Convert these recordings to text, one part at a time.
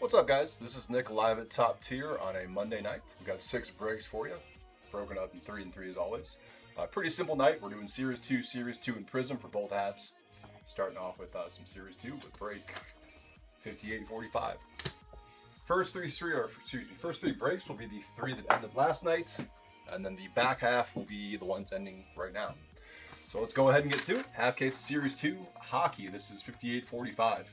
What's up, guys? This is Nick live at Top Tier on a Monday night. We've got 6 breaks for you, broken up in 3 and 3 as always. Pretty simple night. We're doing Series 2 in Prizm for both halves. Starting off with some Series 2 with break 58-45. First three breaks will be the 3 that ended last night, and then the back half will be the ones ending right now. So let's go ahead and get to it. Half case of Series 2 hockey. This is 58-45.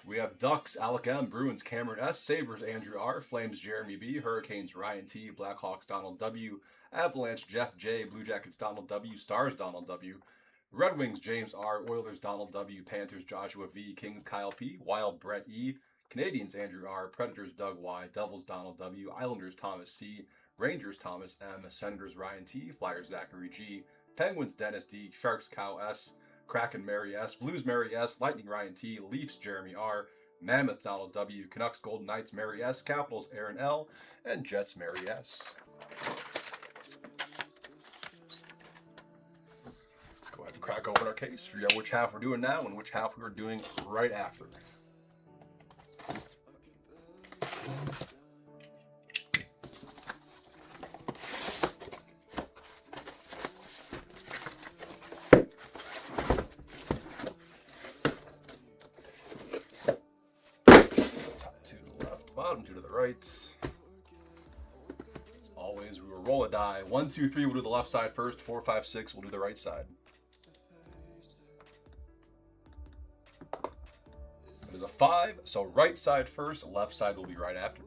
We have Ducks, Alec M, Bruins, Cameron S, Sabres, Andrew R, Flames, Jeremy B, Hurricanes, Ryan T, Blackhawks, Donald W, Avalanche, Jeff J, Blue Jackets, Donald W, Stars, Donald W, Red Wings, James R, Oilers, Donald W, Panthers, Joshua V, Kings, Kyle P, Wild, Brett E, Canadians, Andrew R, Predators, Doug Y, Devils, Donald W, Islanders, Thomas C, Rangers, Thomas M, Senators, Ryan T, Flyers, Zachary G, Penguins, Dennis D, Sharks, Kyle S, Kraken, Mary S, Blues, Mary S, Lightning, Ryan T, Leafs, Jeremy R, Mammoth, Donald W, Canucks, Golden Knights, Mary S, Capitals, Aaron L, and Jets, Mary S. Let's go ahead and crack open our case, figure out which half we're doing now and which half we're doing right after. Bottom 2 to the right. As always, we will roll a die. 1, 2, 3, we'll do the left side first. 4, 5, 6, we'll do the right side. It is a 5, so right side first, left side will be right after.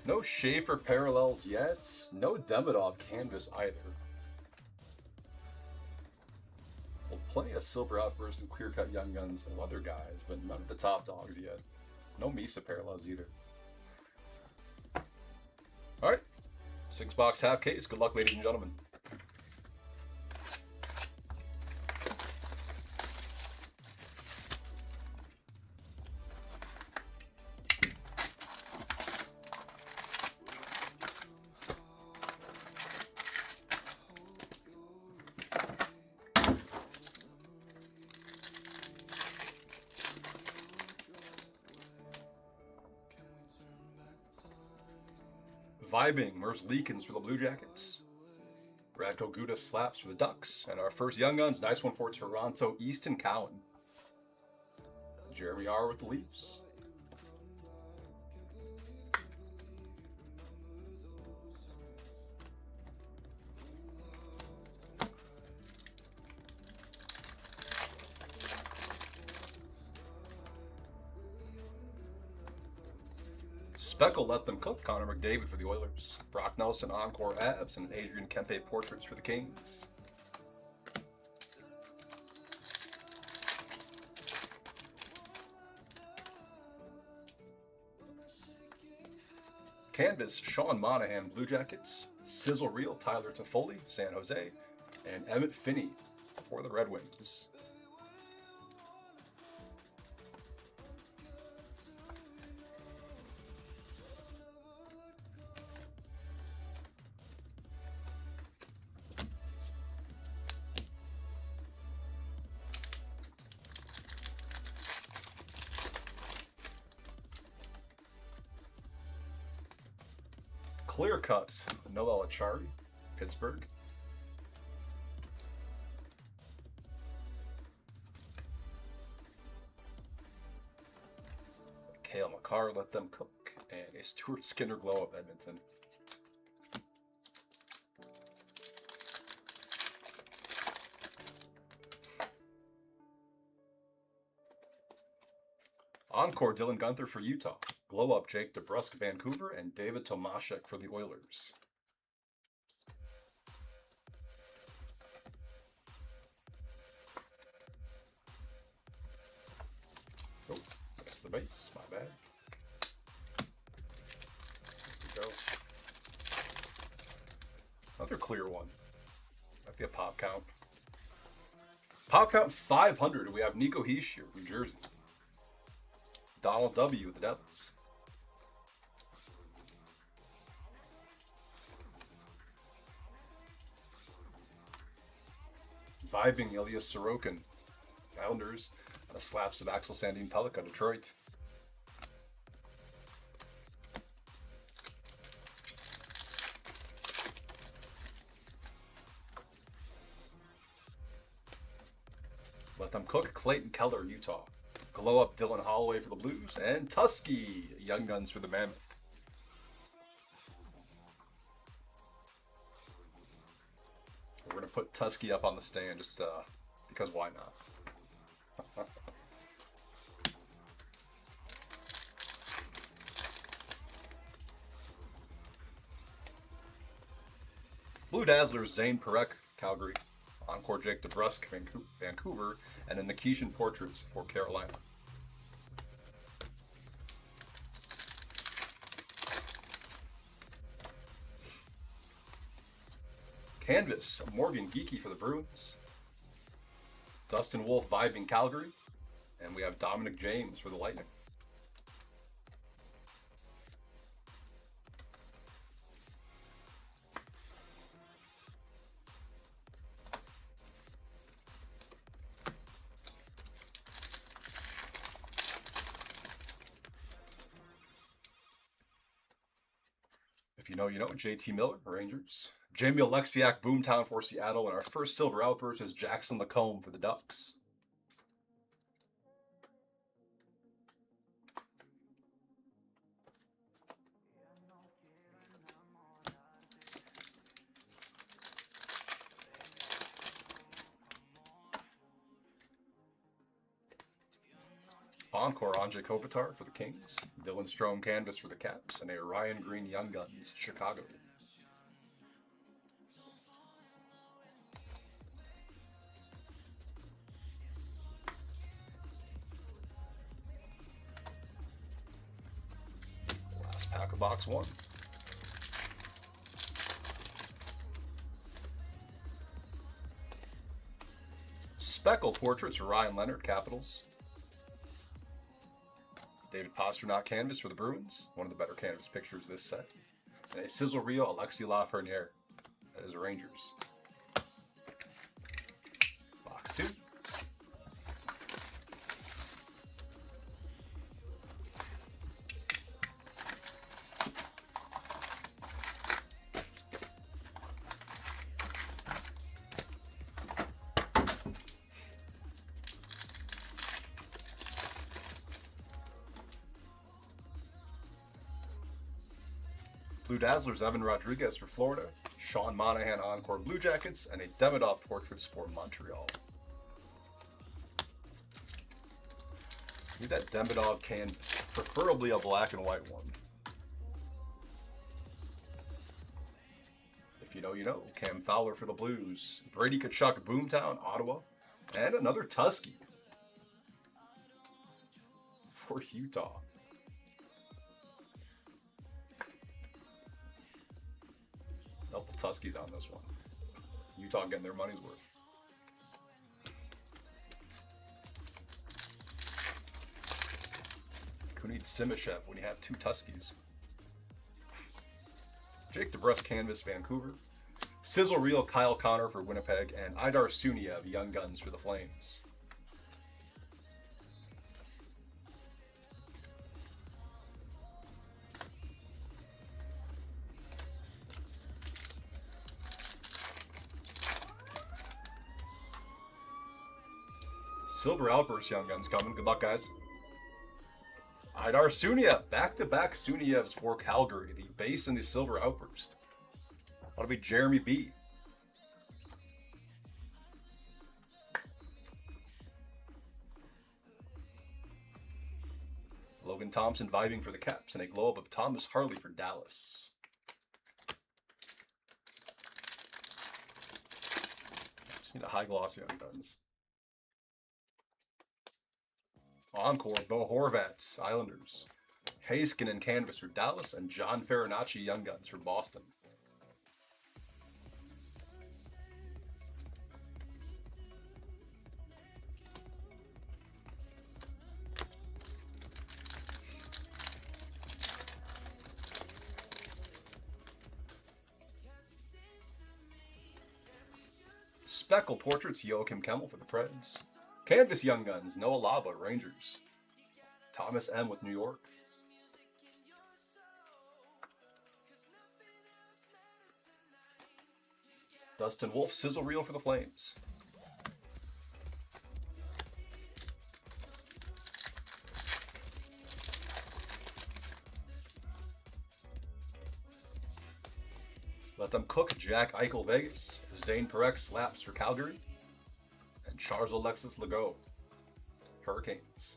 No Schaefer parallels yet. No Demidov canvas either. Well, plenty of Silver Outbursts and Clear Cut Young Guns and other guys, but none of the top dogs yet. No Misa parallels either. Alright. 6-box half case. Good luck, ladies and gentlemen. Vibing, Merz Leakins for the Blue Jackets. Radko Gudas slaps for the Ducks. And our first Young Guns, nice one for Toronto, Easton Cowan. Jeremy R with the Leafs. Speckle let them cook. Connor McDavid for the Oilers. Brock Nelson Encore Avs and Adrian Kempe portraits for the Kings. Canvas Sean Monahan Blue Jackets. Sizzle Reel Tyler Toffoli San Jose, and Emmett Finney for the Red Wings. Clear cut, Noel Achari, Pittsburgh. Kale McCarr, let them cook. And a Stuart Skinner glow up, Edmonton. Encore, Dylan Gunther for Utah. Glow up, Jake DeBrusk, Vancouver, and David Tomaszek for the Oilers. Oh, that's the the base. My bad. There we go. Another clear one. Might be a pop count. Pop count 500. We have Nico Hischier from Jersey. Donald W. with the Devils. Vibing Elias Sorokin, Islanders, and a slaps of Axel Sandin Pellica, Detroit. Let them cook. Clayton Keller, Utah. Glow up Dylan Holloway for the Blues, and Tusky, Young Guns for the Mammoth. We're going to put Tusky up on the stand just because why not? Blue Dazzlers, Zane Perek, Calgary. Encore Jake DeBrusk, Vancouver. And then the Nikishin Portraits for Carolina. Canvas, Morgan Geeky for the Bruins. Dustin Wolf vibing Calgary. And we have Dominic James for the Lightning. If you know, you know. JT Miller, Rangers. Jamie Alexiak, Boomtown for Seattle. And our first silver outburst is Jackson Lacombe for the Ducks. Encore, Anjay Kopitar for the Kings. Dylan Strome canvas for the Caps. And a Ryan Green Young Guns, Chicago. Last pack of box one. Speckle Portraits, Ryan Leonard, Capitals. David Pastrnak canvas for the Bruins. One of the better canvas pictures this set. And a Sizzle Rio, Alexis Lafreniere. That is the Rangers. Box two. Blue Dazzlers, Evan Rodriguez for Florida. Sean Monahan, Encore Blue Jackets. And a Demidov Portraits for Montreal. Need that Demidov canvas. Preferably a black and white one. If you know, you know. Cam Fowler for the Blues. Brady Tkachuk, Boomtown, Ottawa. And another Tusky for Utah. Double Tuskies on this one. Utah getting their money's worth. Who needs Simashev when you have two Tuskies? Jake DeBrusk canvas, Vancouver. Sizzle Reel, Kyle Connor for Winnipeg. And Idar Suniev, Young Guns for the Flames. Silver Outburst, Young Guns coming. Good luck, guys. Idar Suniev. Back-to-back Sunievs for Calgary. The base and the Silver Outburst. That'll be Jeremy B. Logan Thompson vibing for the Caps. And a glow-up of Thomas Harley for Dallas. Just need a high glossy Young Guns. Encore, Bo Horvat, Islanders. Heiskanen canvas for Dallas, and John Farinacci Young Guns for Boston. Speckle Portraits, Joachim Kemmel for the Preds. Canvas Young Guns, Noah Laba, Rangers. Thomas M. with New York. Dustin Wolf, Sizzle Reel for the Flames. Let Them Cook, Jack Eichel, Vegas. Zane Parekh, Slaps for Calgary. And Charles Alexis Legault, Hurricanes.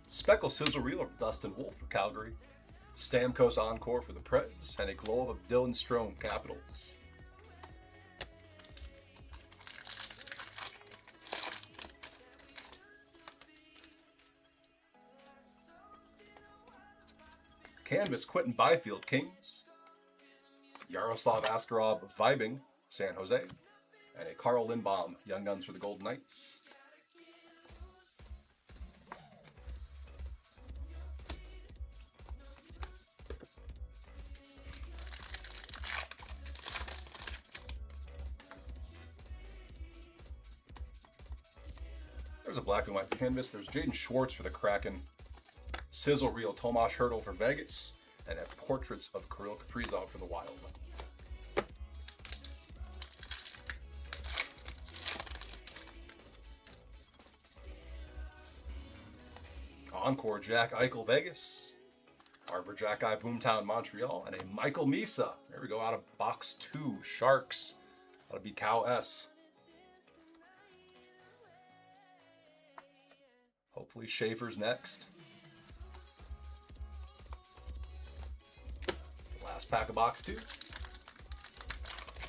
Speckle Sizzle Reel of Dustin Wolf for Calgary. Stamkos Encore for the Preds, and a Glove of Dylan Strome, Capitals. Canvas Quentin Byfield, Kings. Yaroslav Askarov, Vibing, San Jose, and a Carl Lindbaum, Young Guns for the Golden Knights. There's a black and white canvas. There's Jaden Schwartz for the Kraken. Sizzle Reel, Tomas Hertl for Vegas. And a Portraits of Kirill Kaprizov for the Wild. Encore, Jack Eichel, Vegas. Arbor Jack Eye, Boomtown, Montreal. And a Michael Misa. There we go, out of box 2. Sharks. That'll be Cow S. Hopefully Schaefer's next. Last pack of box 2.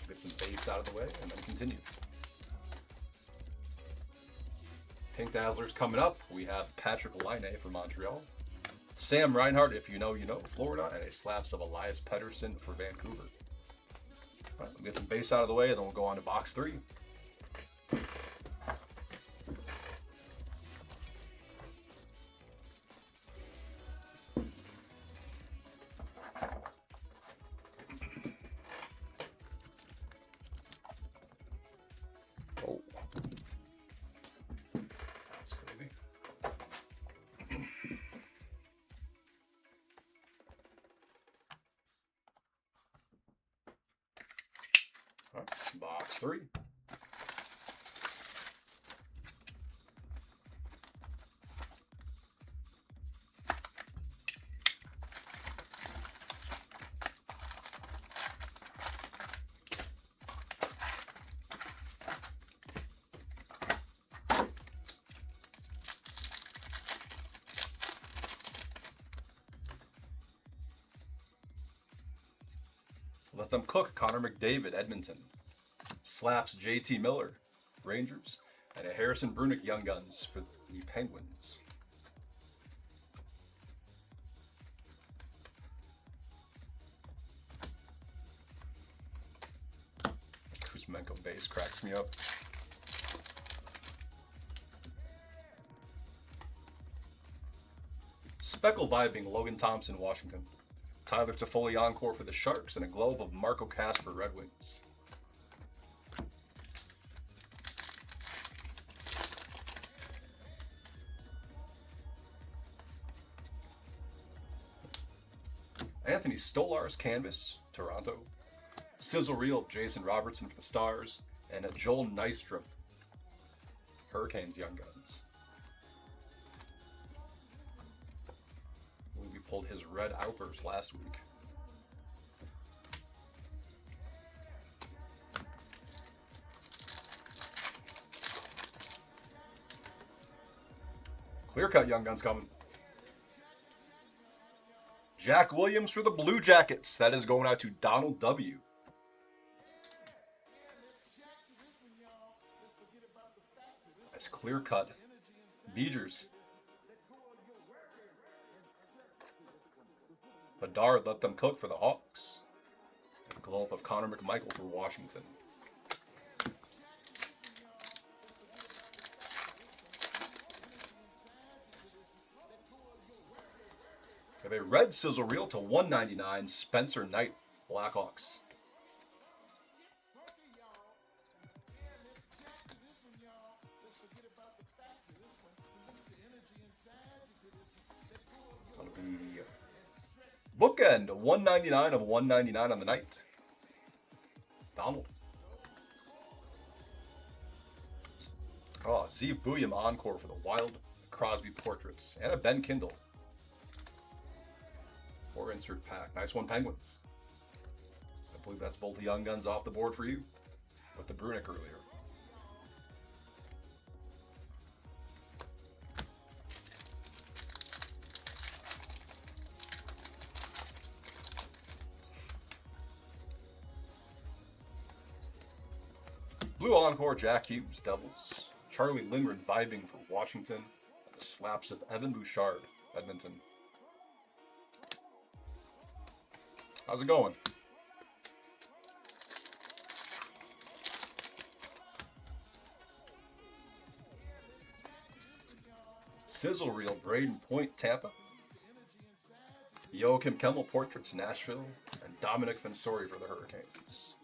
Get some base out of the way and then continue. Pink Dazzlers coming up. We have Patrick Laine for Montreal. Sam Reinhart, if you know, you know, Florida. And a Slaps of Elias Pettersson for Vancouver. All right, we'll get some base out of the way and then we'll go on to box 3. Oh, that's crazy. All right, box 3. Let Them Cook, Connor McDavid, Edmonton. Slaps, JT Miller, Rangers. And a Harrison Brunick, Young Guns for the Penguins. Kuzmenko base cracks me up. Speckle Vibing, Logan Thompson, Washington. Tyler Toffoli Encore for the Sharks, and a Glove of Marco Casper, Red Wings. Anthony Stolarz Canvas, Toronto. Sizzle Reel of Jason Robertson for the Stars, and a Joel Nystrom, Hurricanes Young Guns. We pulled his red outburst last week. Clear cut Young Guns coming. Jack Williams for the Blue Jackets. That is going out to Donald W. Nice clear cut. Beegers. Bedard let them cook for the Hawks. And glow up of Connor McMichael for Washington. We have a red sizzle reel to 199, Spencer Knight, Blackhawks. That'll be bookend, 199 of 199 on the night. Donald. Oh, Zeev Booyam encore for the Wild, Crosby portraits, and a Ben Kindle. 4 insert pack. Nice one, Penguins. I believe that's both the Young Guns off the board for you with the Brunick earlier. Blue encore, Jack Hughes, Devils. Charlie Lindgren vibing for Washington. The slaps of Evan Bouchard, Edmonton. How's it going? Sizzle reel, Braden Point, Tampa. Joachim Kemmel portraits, Nashville. And Dominic Fensori for the Hurricanes.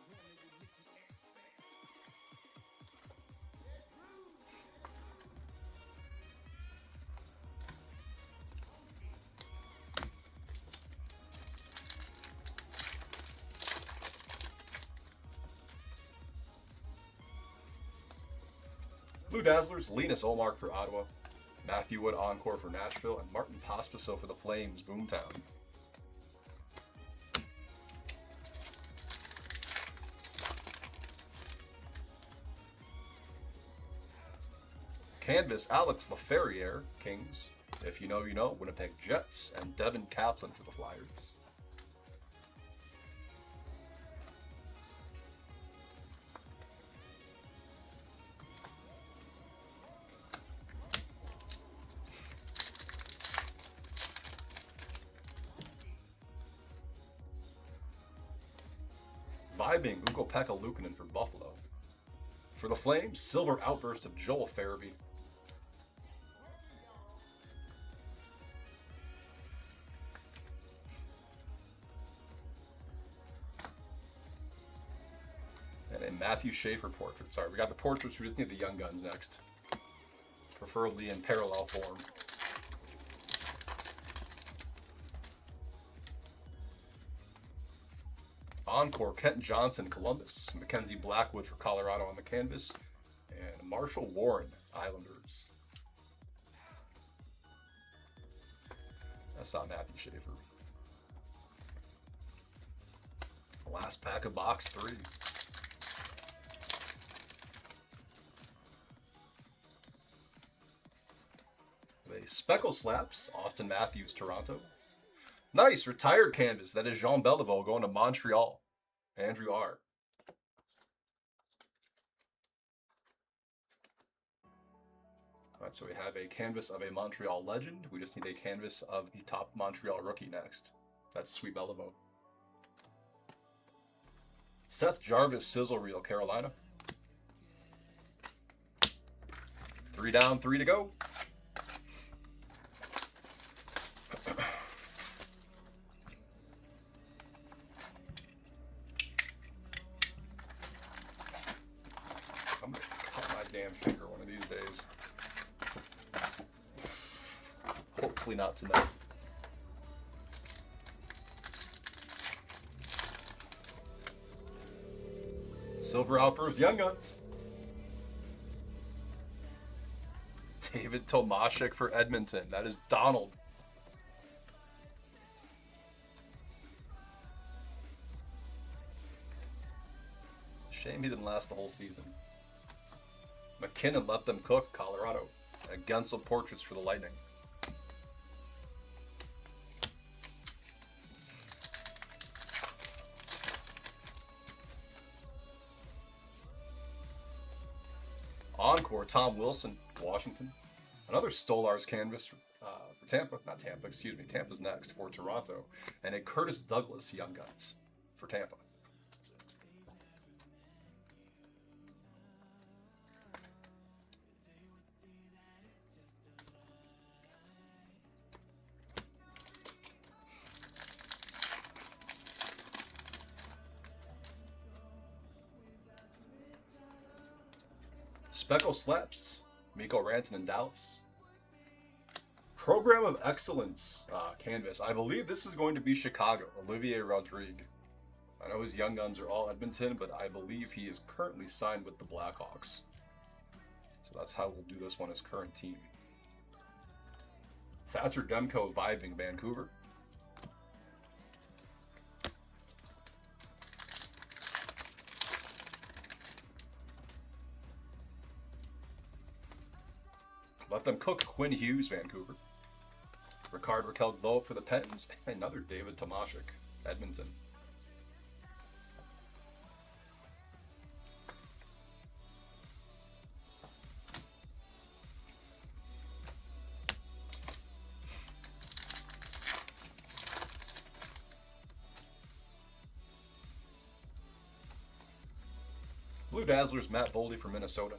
Blue Dazzlers, Linus Olmark for Ottawa, Matthew Wood encore for Nashville, and Martin Pospisil for the Flames, Boomtown. Canvas, Alex Laferriere, Kings. If you know, you know. Winnipeg Jets, and Devin Kaplan for the Flyers. Vibing, Ukko-Pekka Luukkonen for Buffalo. For the Flames, silver outburst of Joel Farabee. And a Matthew Schaefer portrait. Sorry, we got the portraits, we just need the Young Guns next. Preferably in parallel form. Encore, Kent Johnson, Columbus. Mackenzie Blackwood for Colorado on the canvas. And Marshall Warren, Islanders. That's not Matthew Schaefer. Last pack of box 3. The Speckle Slaps, Austin Matthews, Toronto. Nice, retired canvas. That is Jean Beliveau going to Montreal. Andrew R. All right, so we have a canvas of a Montreal legend. We just need a canvas of the top Montreal rookie next. That's Sweet Beliveau. Seth Jarvis, Sizzle Reel, Carolina. 3 down, 3 to go. I'm gonna cut my damn finger one of these days. Hopefully not tonight. Silver Outburst, Young Guns. David Tomashik for Edmonton. That is Donald. Shame he didn't last the whole season. McKinnon let them cook, Colorado. and Gensel Portraits for the Lightning. Encore, Tom Wilson, Washington. Another Stolar's canvas for Tampa. Not Tampa, excuse me. Tampa's next for Toronto. And a Curtis Douglas Young Guns for Tampa. Speckle Slaps, Miko Ranton in Dallas. Program of Excellence canvas. I believe this is going to be Chicago. Olivier Rodrigue. I know his Young Guns are all Edmonton, but I believe he is currently signed with the Blackhawks. So that's how we'll do this one as current team. Thatcher Demko Vibing, Vancouver. Let Them Cook, Quinn Hughes, Vancouver. Ricard Raquel Glow for the Pens. Another David Tomashik, Edmonton. Blue Dazzlers, Matt Boldy for Minnesota.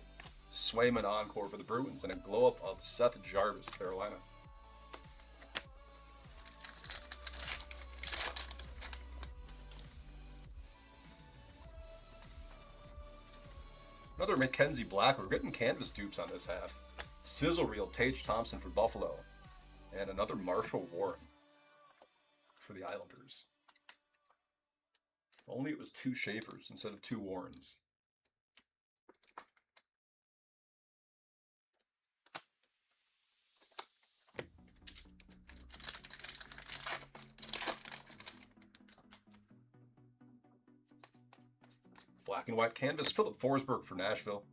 Swayman Encore for the Bruins, and a glow-up of Seth Jarvis, Carolina. Another Mackenzie Black. We're getting canvas dupes on this half. Sizzle Reel Tage Thompson for Buffalo. And another Marshall Warren for the Islanders. If only it was 2 Schaefers instead of 2 Warrens. Black and white canvas, Philip Forsberg for Nashville.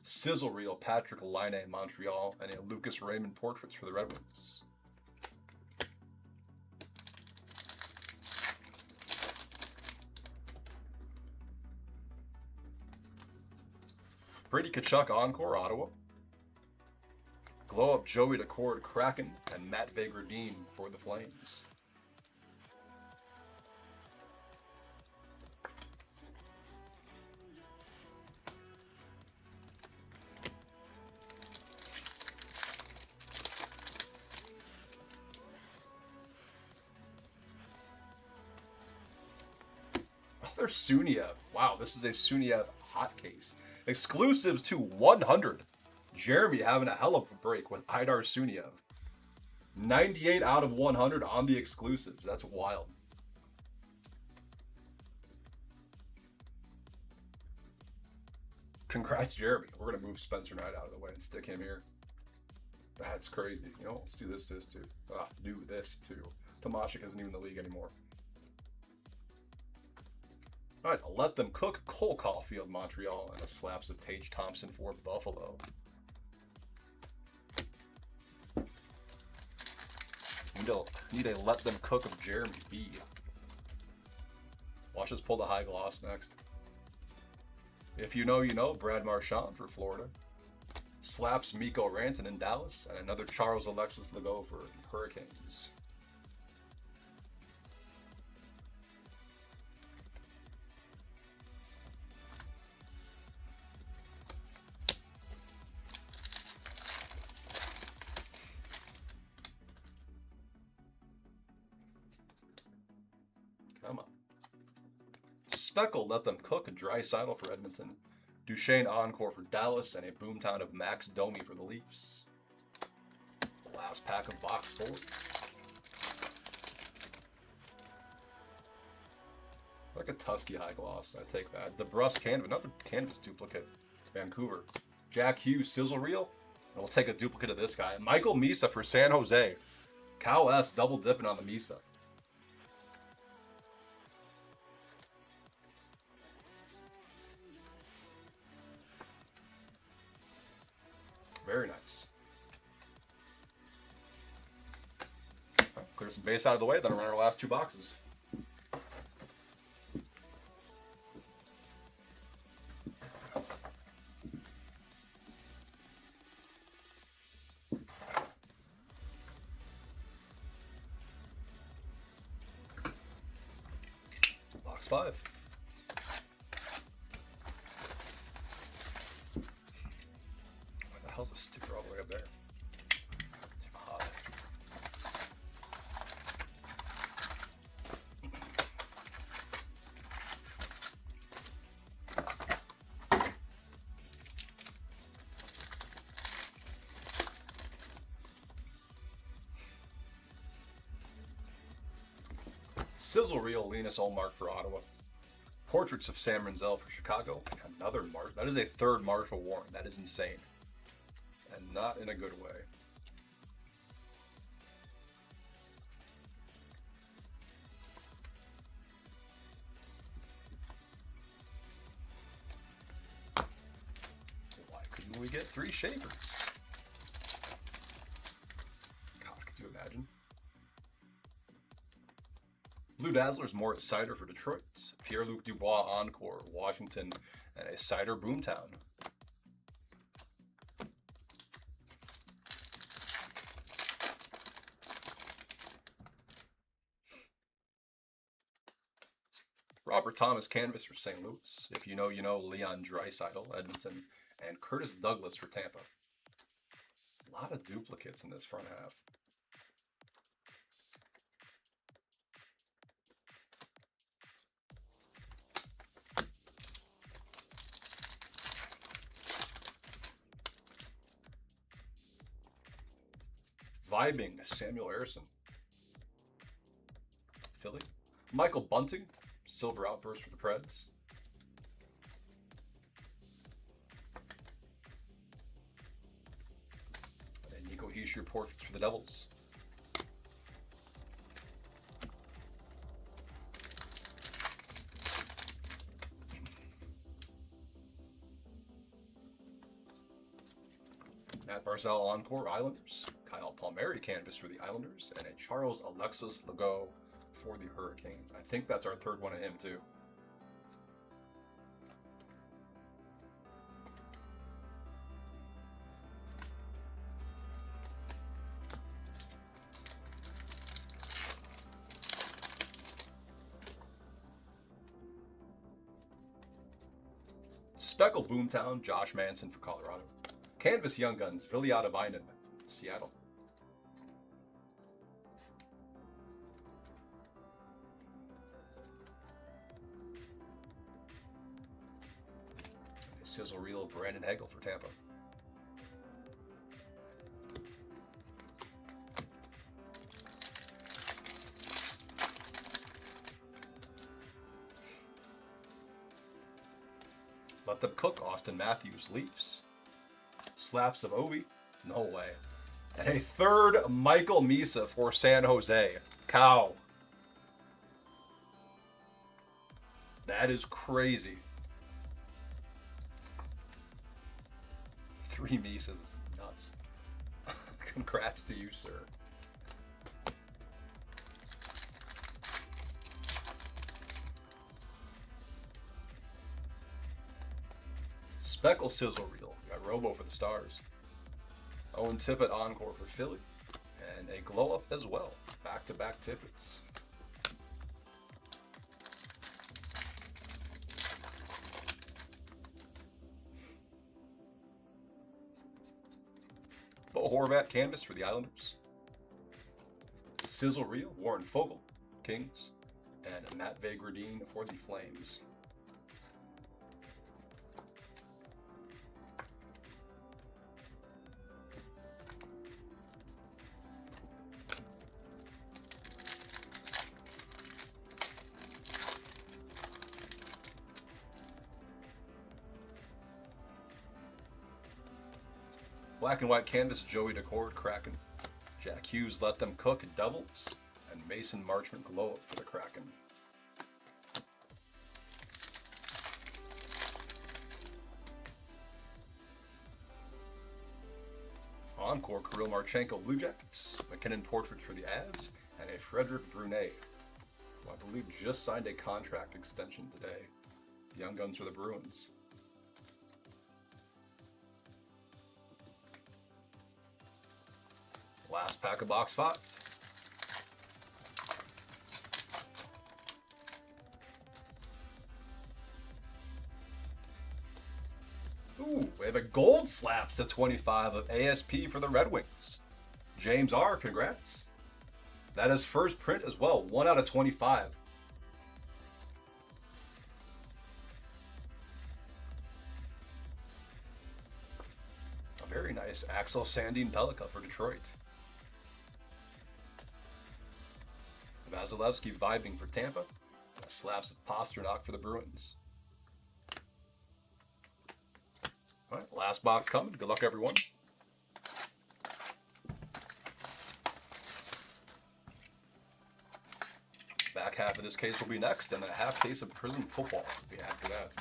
Sizzle Reel, Patrick Laine, Montreal, and a Lucas Raymond Portraits for the Red Wings. Brady Tkachuk Encore, Ottawa. Glow Up Joey Decord, Kraken, and Matt Vagradine for the Flames. There's Suniev. Wow, this is a Suniev hot case. Exclusives to 100. Jeremy having a hell of a break with Idar Suniev. 98 out of 100 on the exclusives. That's wild. Congrats, Jeremy. We're going to move Spencer Knight out of the way and stick him here. That's crazy. You know, let's do this too. Do this too. Tomashik isn't even in the league anymore. All right, Let Them Cook, Cole Caulfield, Montreal, and a slaps of Tage Thompson for Buffalo. Need a Let Them Cook of Jeremy B. Watch us pull the high gloss next. If you know, you know. Brad Marchand for Florida. Slaps Miko Ranton in Dallas, and another Charles Alexis Legault for Hurricanes. Come on. Speckle Let Them Cook, a Draisaitl for Edmonton. Duchesne Encore for Dallas, and a Boomtown of Max Domi for the Leafs. The last pack of box 4. Like a Tusky high gloss, I take that. DeBrusque canvas, another canvas duplicate. Vancouver. Jack Hughes Sizzle Reel, and we'll take a duplicate of this guy. Michael Misa for San Jose. Cal S double dipping on the Misa. Very nice. Clear some base out of the way, then run our last 2 boxes. Box 5. Why the hell's the sticker all the way up there? It's odd. Sizzle Reel, Linus Olmark for Ottawa. Portraits of Sam Renzel for Chicago. Another Marshall. That is a 3rd Marshall Warren. That is insane. And not in a good way. Why couldn't we get 3 Shapers? God, could you imagine? Blue Dazzlers, Moritz Sider for Detroit. Pierre-Luc Dubois Encore, Washington, and a Sider Boomtown. Robert Thomas Canvas for St. Louis. If you know, you know. Leon Draisaitl, Edmonton, and Curtis Douglas for Tampa. A lot of duplicates in this front half. Vibing, Samuel Harrison. Philly. Michael Bunting, Silver Outburst for the Preds. And Nico Hischier Portraits for the Devils. Matt Barzal Encore, Islanders. Kyle Palmieri Canvas for the Islanders, and a Charles Alexis Legault for the Hurricanes. I think that's our 3rd one of him, too. Speckled Boomtown, Josh Manson for Colorado. Canvas Young Guns, Viliata Vinen, Seattle. Sizzle Reel, Brandon Hagel for Tampa. Let them cook, Austin Matthews, Leafs. Slaps of Ovi, no way. And a 3rd Michael Misa for San Jose. Cow. That is crazy. 3 Misas, nuts. Congrats to you, sir. Speckle Sizzle Reel. We got Robo for the Stars. Owen Tippett Encore for Philly. And a Glow Up as well. Back-to-back Tippets. Bo Horvat Canvas for the Islanders. Sizzle Reel, Warren Fogle, Kings. And Matt Vagradine for the Flames. Black and White Canvas, Joey Decord, Kraken. Jack Hughes, Let Them Cook, Devils. And Mason Marchment, Glow Up for the Kraken. Encore, Kirill Marchenko, Blue Jackets. McKinnon Portraits for the Avs. And a Frederick Brunet, who I believe just signed a contract extension today. Young Guns for the Bruins. Last pack of box 5. Ooh, we have a gold slaps at 25 of ASP for the Red Wings. James R., congrats. That is first print as well, 1 out of 25. A very nice Axel Sandin Pellica for Detroit. Vasilevsky vibing for Tampa. Slaps of Pasternak for the Bruins. All right, last box coming. Good luck, everyone. Back half of this case will be next, and a half case of Prizm football will be after that.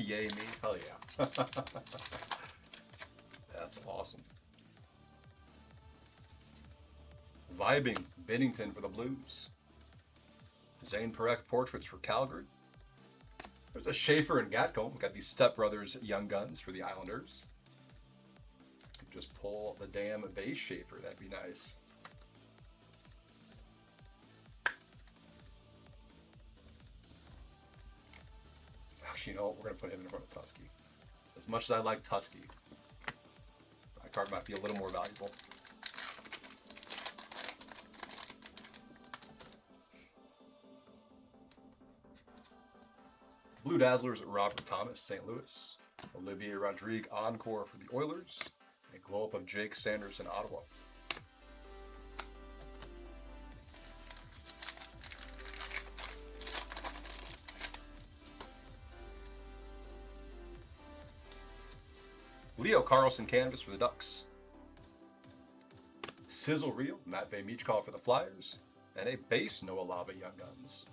Yay me. Hell yeah. That's awesome. Vibing, Binnington for the Blues. Zane Parekh portraits for Calgary. There's a Schaefer and Gatcomb. We've got these stepbrothers Young Guns for the Islanders. Just pull the damn base Schaefer. That'd be nice. Actually, you know what? We're going to put him in front of Tusky. As much as I like Tusky, my card might be a little more valuable. Blue Dazzlers, Robert Thomas, St. Louis. Olivier Rodrigue, Encore for the Oilers. A glow-up of Jake Sanders in Ottawa. Leo Carlson canvas for the Ducks. Sizzle Reel, Matvei Michkov for the Flyers. And a base Noah Lava Young Guns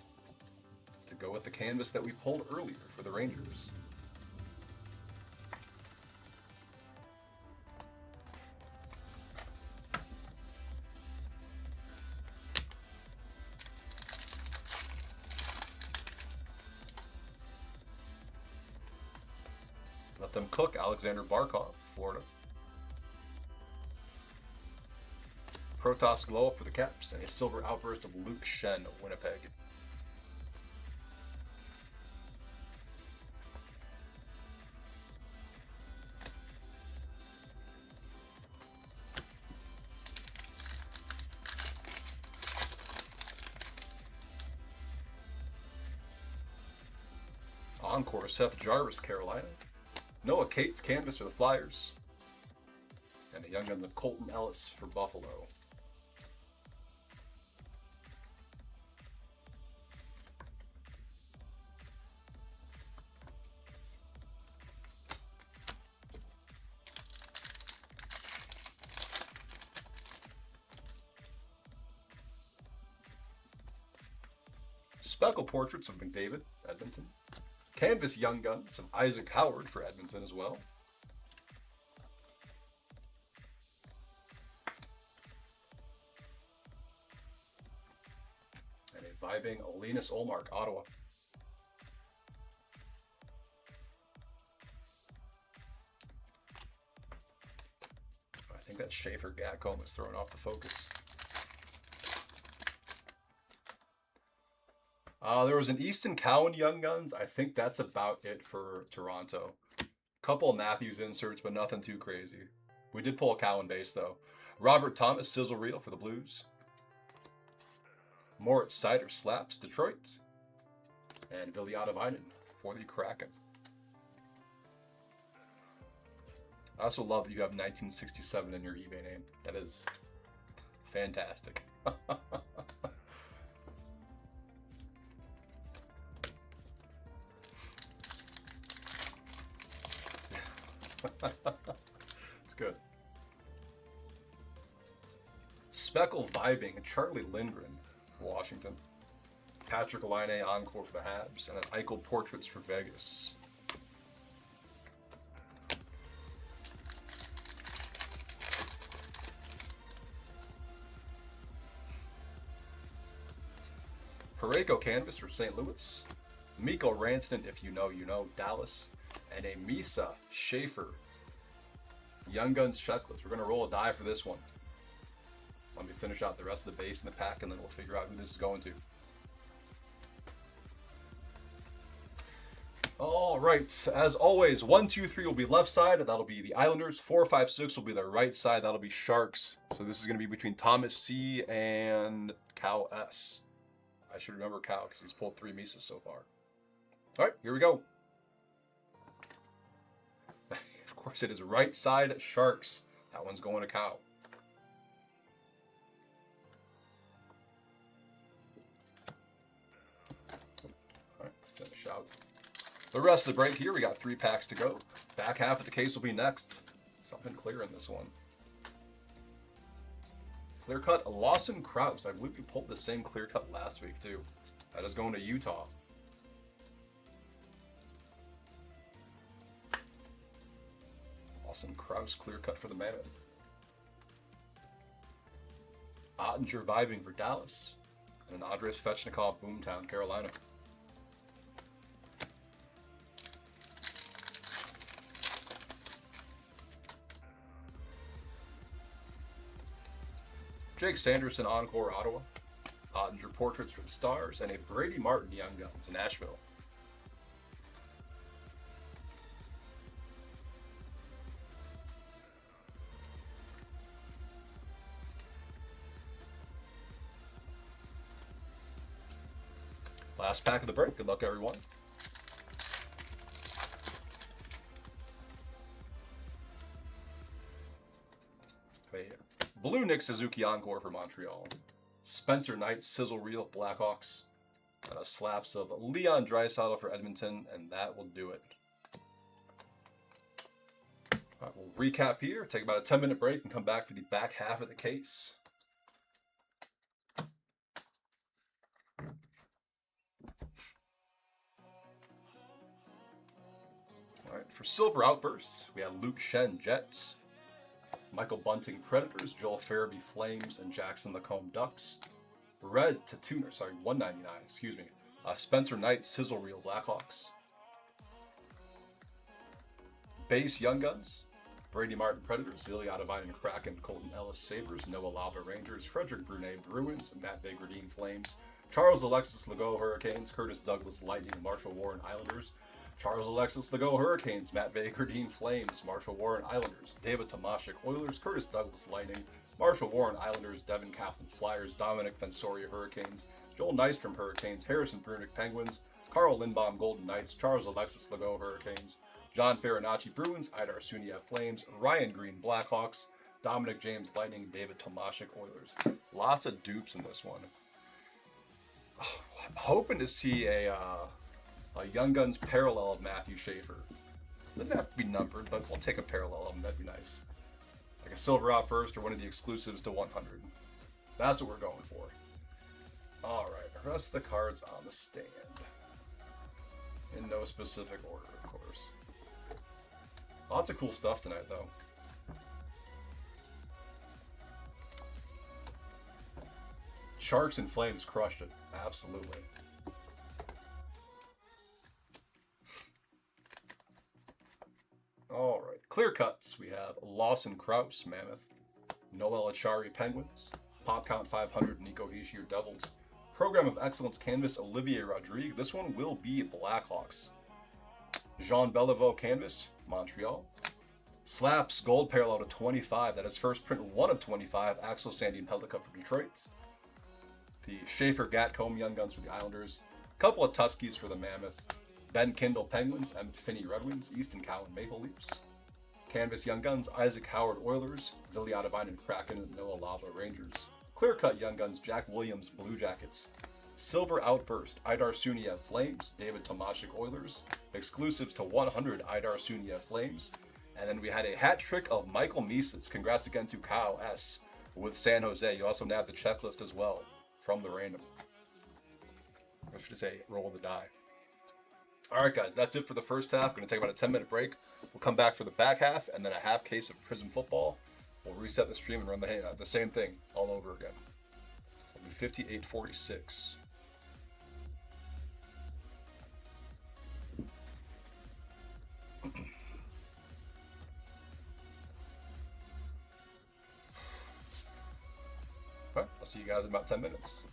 to go with the canvas that we pulled earlier for the Rangers. Let them cook, Alexander Barkov, Florida. Protoss glow up for the Caps, and a silver outburst of Luke Shen of Winnipeg. Encore, Seth Jarvis, Carolina. Noah Cates, canvas for the Flyers. And a Young Guns of Colton Ellis for Buffalo. Speckle portraits of McDavid, Edmonton. Canvas Young Guns of Isaac Howard for Edmonton as well. And a vibing Linus Ullmark, Ottawa. I think that Schaefer Gatcomb is throwing off the focus. There was an Easton Cowan Young Guns. I think that's about it for Toronto. Couple of Matthews inserts, but nothing too crazy. We did pull a Cowan base, though. Robert Thomas, Sizzle Reel for the Blues. Moritz Seider Slaps, Detroit. And Viliata Vinen for the Kraken. I also love that you have 1967 in your eBay name. That is fantastic. It's good. Speckle vibing, Charlie Lindgren for Washington. Patrick Laine Encore for the Habs, and an Eichel portraits for Vegas. Parayko canvas for St. Louis. Miko Rantanen, if you know, you know, Dallas. And a Misa Schaefer Young Guns checklist. We're going to roll a die for this one. Let me finish out the rest of the base in the pack, and then we'll figure out who this is going to. All right, as always, 1, 2, 3 will be left side. That'll be the Islanders. 4, 5, 6 will be the right side. That'll be Sharks. So this is going to be between Thomas C and Cal S. I should remember Cal because he's pulled 3 Misas so far. All right, here we go. Of course, it is right side Sharks. That one's going to Cal. All right, finish out the rest of the break here. We got 3 packs to go. Back half of the case will be next. Something clear in this one. Clear cut Lawson Krause. I believe we pulled the same clear cut last week too. That is going to Utah. Lawson Krause clear cut for the Mammoth. Ottinger vibing for Dallas. And an Andrei Svechnikov Boomtown, Carolina. Jake Sanderson Encore Ottawa. Ottinger Portraits for the Stars. And a Brady Martin Young Guns in Nashville. Last pack of the break. Good luck, everyone. Blue Nick Suzuki Encore for Montreal. Spencer Knight Sizzle Reel Blackhawks. And a slaps of Leon Draisaitl for Edmonton, and that will do it. All right, we'll recap here, take about a 10-minute break, and come back for the back half of the case. All right, for Silver Outbursts, we have Luke Shen Jets. Michael Bunting Predators, Joel Farabee Flames, and Jackson Lacombe Ducks. Red to tuner, sorry, 199, excuse me. Spencer Knight Sizzle Reel Blackhawks. Base Young Guns, Brady Martin Predators, Vilja Devine Kraken, Colton Ellis Sabres, Noah Lava Rangers, Frederick Brunet Bruins, and Matt Begredine Flames. Charles Alexis Legault Hurricanes, Curtis Douglas Lightning, Marshall Warren Islanders. Charles Alexis Legault Hurricanes, Matt Begredine Flames, Marshall Warren Islanders, David Tomashik Oilers, Curtis Douglas Lightning, Marshall Warren Islanders, Devin Kaplan Flyers, Dominic Fensoria Hurricanes, Joel Nystrom Hurricanes, Harrison Brunick Penguins, Carl Lindbaum Golden Knights, Charles Alexis Legault Hurricanes, John Farinacci Bruins, Idar Sunia Flames, Ryan Green Blackhawks, Dominic James Lightning, David Tomashik Oilers. Lots of dupes in this one. I'm hoping to see a Young Guns parallel of Matthew Schaefer. Doesn't have to be numbered, but we'll take a parallel of him. That'd be nice. Like a Silver Outburst or one of the exclusives to 100. That's what we're going for. All right, the rest of the cards on the stand. In no specific order, of course. Lots of cool stuff tonight, though. Sharks and Flames crushed it. Absolutely. All right, clear cuts. We have Lawson Krause, Mammoth. Noel Achari, Penguins. Pop Count 500, Nico Hischier, Devils. Program of Excellence Canvas, Olivier Rodrigue. This one will be Blackhawks. Jean Beliveau Canvas, Montreal. Slaps Gold Parallel to 25. That is first print 1 of 25. Axel Sandin Pellica for Detroit. The Schaefer Gatcombe Young Guns for the Islanders. Couple of Tuskies for the Mammoth. Ben Kindle Penguins, Emmett Finney Red Wings, Easton Cowan Maple Leafs. Canvas Young Guns, Isaac Howard Oilers, Vilja Devine Kraken, and Noah Lava Rangers. Clear Cut Young Guns, Jack Williams Blue Jackets. Silver Outburst, Idar Suniev Flames, David Tomashik Oilers. Exclusives to 100, Idar Suniev Flames. And then we had a hat trick of Michael Misas. Congrats again to Kyle S. with San Jose. You also nabbed the checklist as well from the random. I should say, roll the die. All right, guys, that's it for the first half. Going to take about a 10-minute break. We'll come back for the back half and then a half case of Prizm football. We'll reset the stream and run the same thing all over again. So it'll be 58:46. see you guys in about 10 minutes.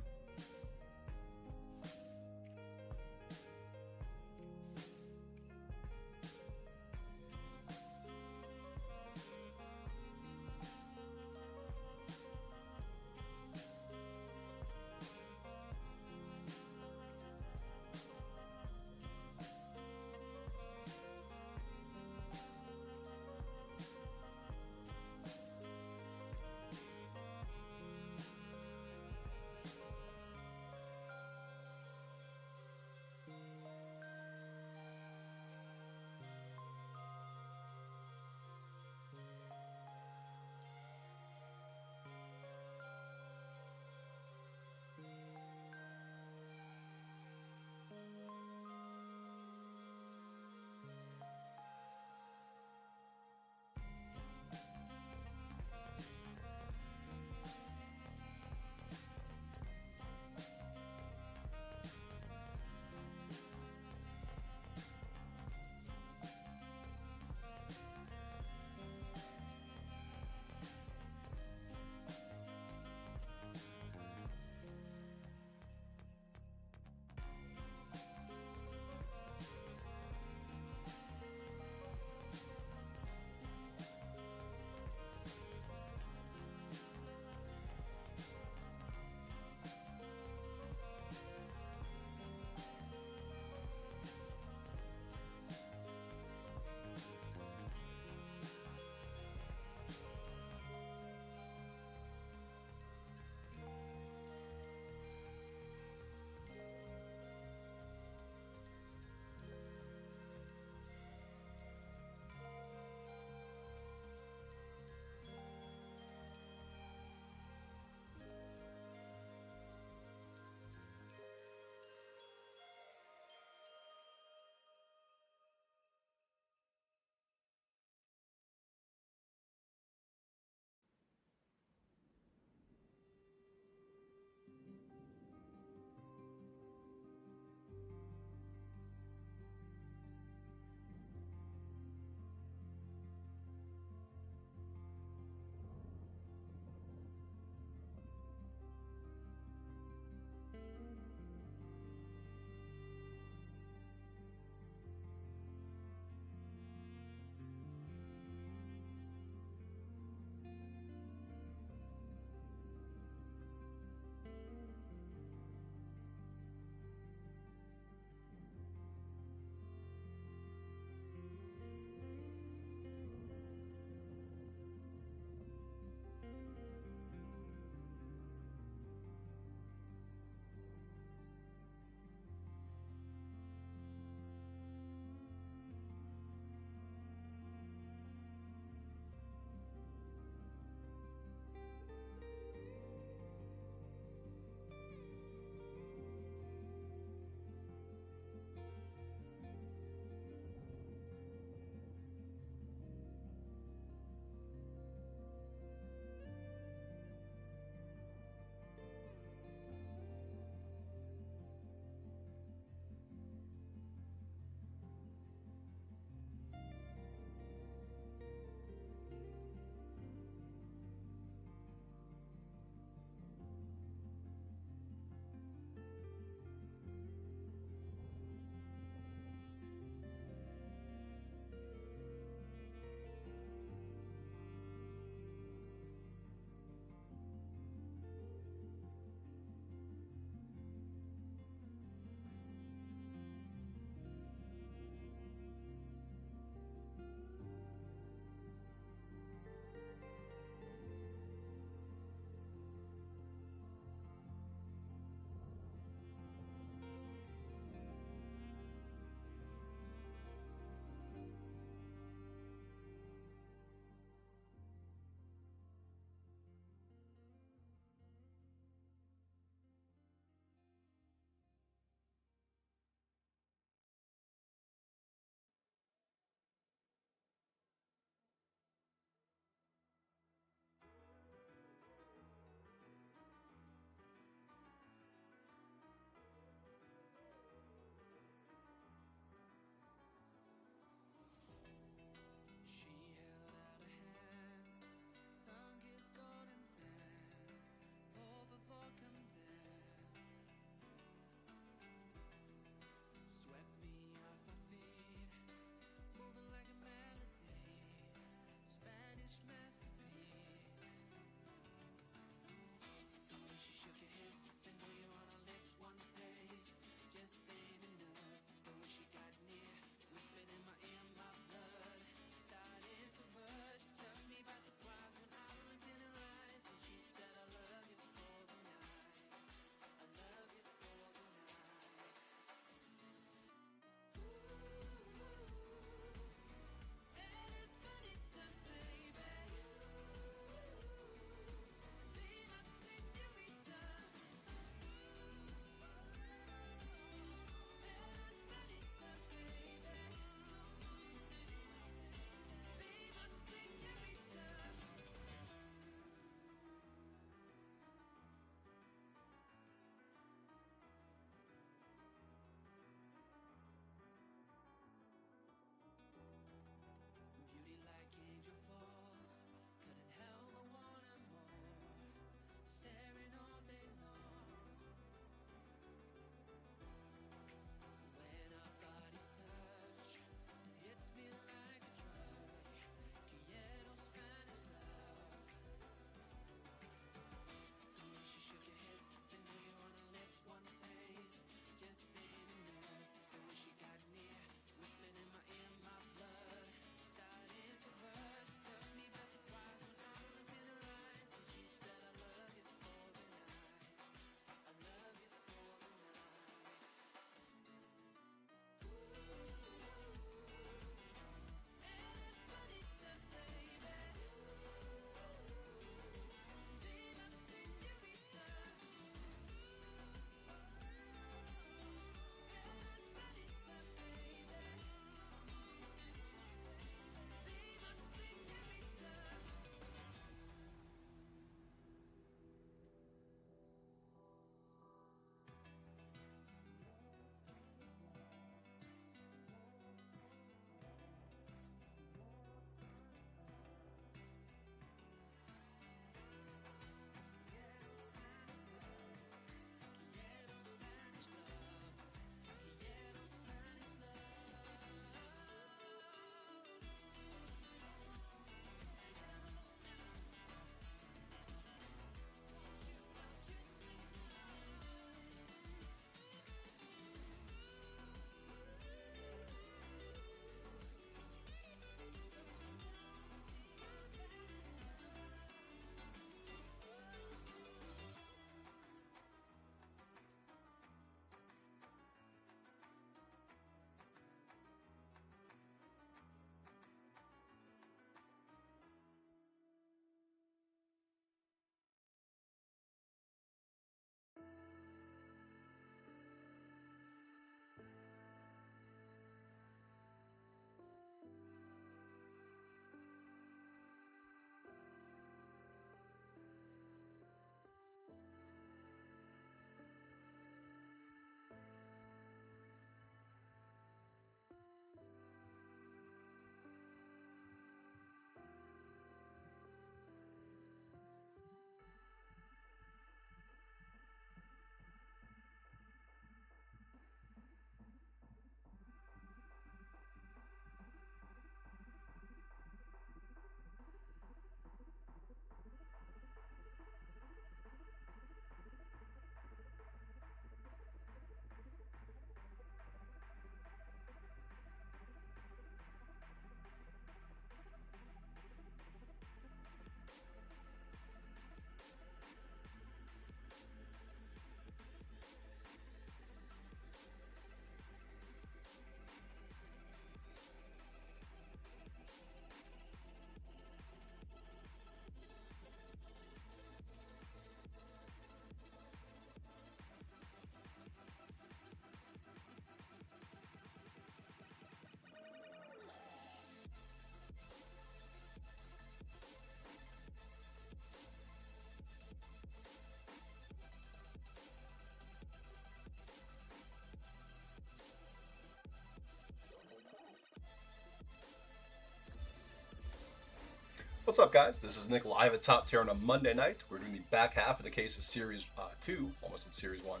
What's up, guys? This is Nick live at Top Tier on a Monday night. We're doing the back half of the case of Series 2, almost in Series 1,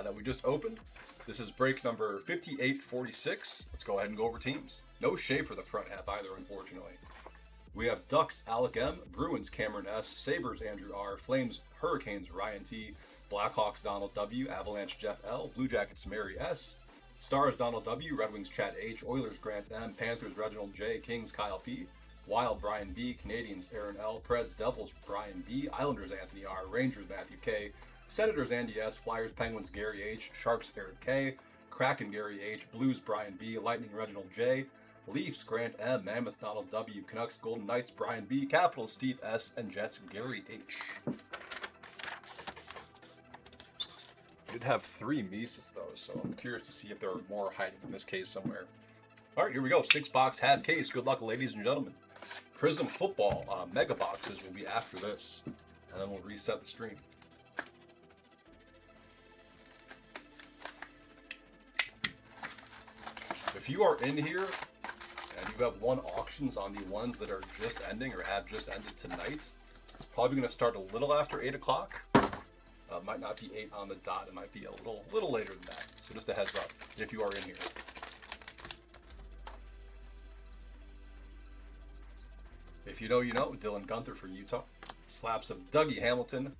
that we just opened. This is break number 5846. Let's go ahead and go over teams. No shave for the front half either, unfortunately. We have Ducks, Alec M, Bruins, Cameron S, Sabres, Andrew R, Flames, Hurricanes, Ryan T, Blackhawks, Donald W, Avalanche, Jeff L, Blue Jackets, Mary S, Stars, Donald W, Red Wings, Chad H, Oilers, Grant M, Panthers, Reginald J, Kings, Kyle P, Wild, Brian B, Canadians, Aaron L, Preds, Devils, Brian B, Islanders, Anthony R, Rangers, Matthew K, Senators, Andy S, Flyers, Penguins, Gary H, Sharks, Eric K, Kraken, Gary H, Blues, Brian B, Lightning, Reginald J, Leafs, Grant M, Mammoth, Donald W, Canucks, Golden Knights, Brian B, Capitals, Steve S, and Jets, Gary H. Did have 3 Mises though, so I'm curious to see if there are more hiding in this case somewhere. All right, here we go. 6-box half case. Good luck, ladies and gentlemen. Prizm football mega boxes will be after this, and then we'll reset the stream. If you are in here and you have won auctions on the ones that are just ending or have just ended tonight, it's probably going to start a little after 8 o'clock. Might not be 8 on the dot. It might be a little later than that. So just a heads up if you are in here. If you know, you know. Dylan Gunther for Utah. Slaps of Dougie Hamilton,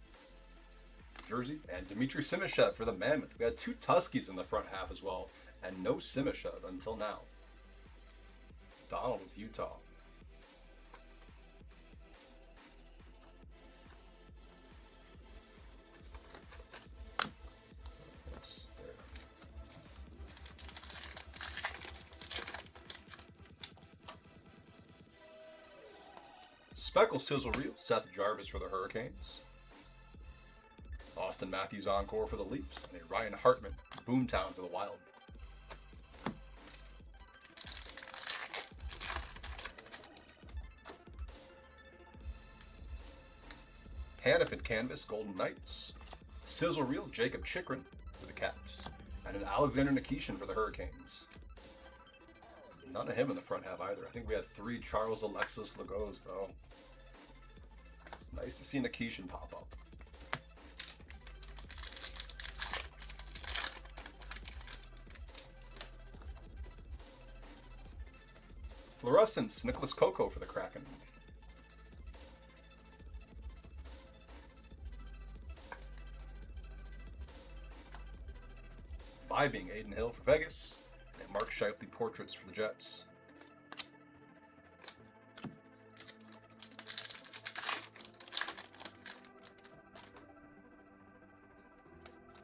jersey, and Dmitry Simishev for the Mammoth. We had 2 Tuskies in the front half as well, and no Simishev until now. Donald with Utah. Speckle Sizzle Reel, Seth Jarvis for the Hurricanes. Austin Matthews Encore for the Leafs, and a Ryan Hartman Boomtown for the Wild. Hannafin Canvas Golden Knights. Sizzle Reel Jacob Chikrin for the Caps, and an Alexander Nikishin for the Hurricanes. None of him in the front half either. I think we had 3 Charles Alexis Legos though. Nice to see Nikishin pop up. Fluorescence, Nicholas Coco for the Kraken. Vibing, Aiden Hill for Vegas. And Mark Scheifele Portraits for the Jets.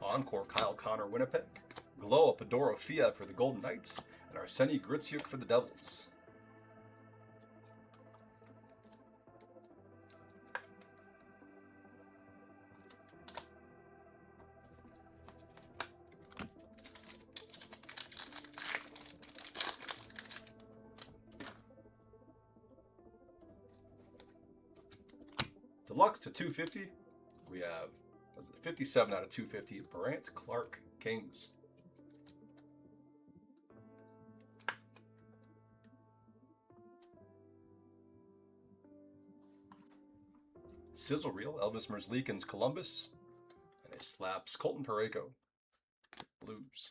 Encore, Kyle Connor, Winnipeg. Glow Up, Adoro Fia for the Golden Knights. And Arseny Gritsyuk for the Devils. Deluxe to 250. We have 57 out of 250. Brant Clark Kings. Sizzle Reel, Elvis Merzlikins Columbus. And a Slaps Colton Parayko Blues.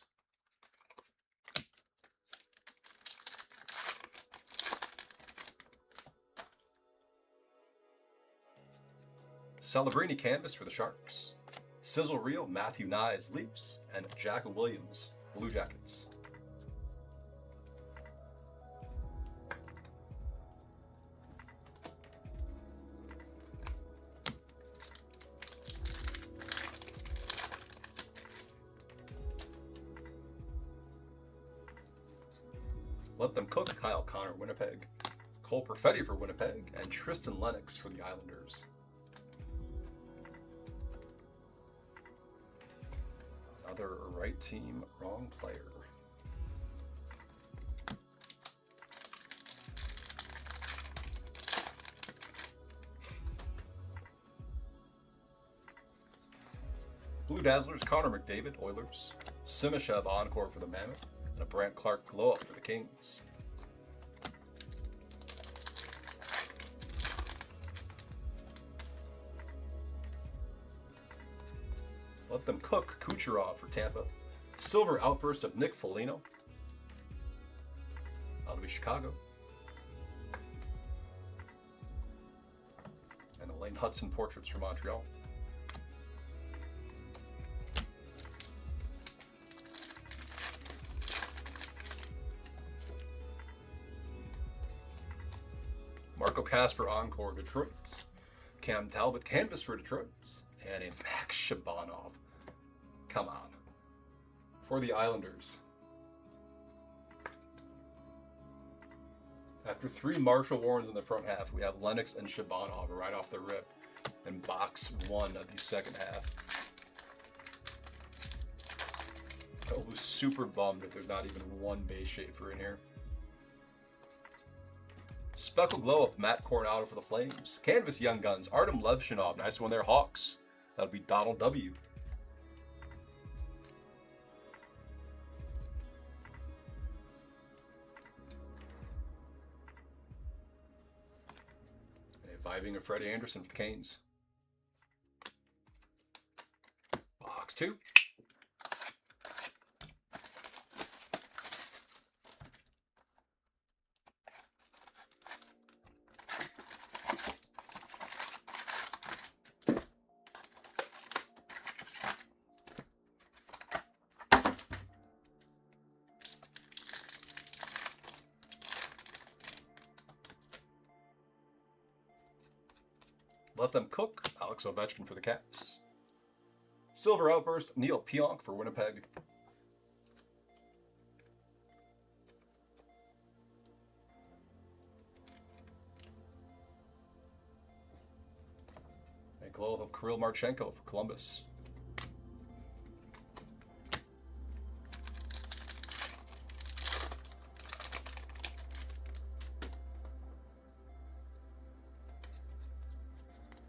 Celebrini Canvas for the Sharks. Sizzle Reel, Matthew Nyes, Leafs, and Jack Williams, Blue Jackets. Let Them Cook, Kyle Connor, Winnipeg. Cole Perfetti for Winnipeg, and Tristan Lennox for the Islanders. Another right team, wrong player. Blue Dazzlers, Connor McDavid, Oilers. Simishev Encore for the Mammoth, and a Brant Clark Glow Up for the Kings. Let them cook. Kucherov for Tampa. Silver outburst of Nick Foligno. That'll be Chicago. And the Lane Hudson portraits for Montreal. Marco Casper Encore Detroit. Cam Talbot canvas for Detroit. And a Max Shabanov. Come on. For the Islanders. After 3 Marshall Warrens in the front half, we have Lennox and Shabanov right off the rip in box 1 of the second half. I was super bummed if there's not even one base shaper in here. Speckle Glow Up, Matt Coronado for the Flames. Canvas Young Guns, Artem Levshinov. Nice one there, Hawks. That'll be Donald W. And a vibing of Freddie Anderson for the Canes. Box 2. Let them cook. Alex Ovechkin for the Caps. Silver Outburst, Neil Pionk for Winnipeg. A glow of Kirill Marchenko for Columbus.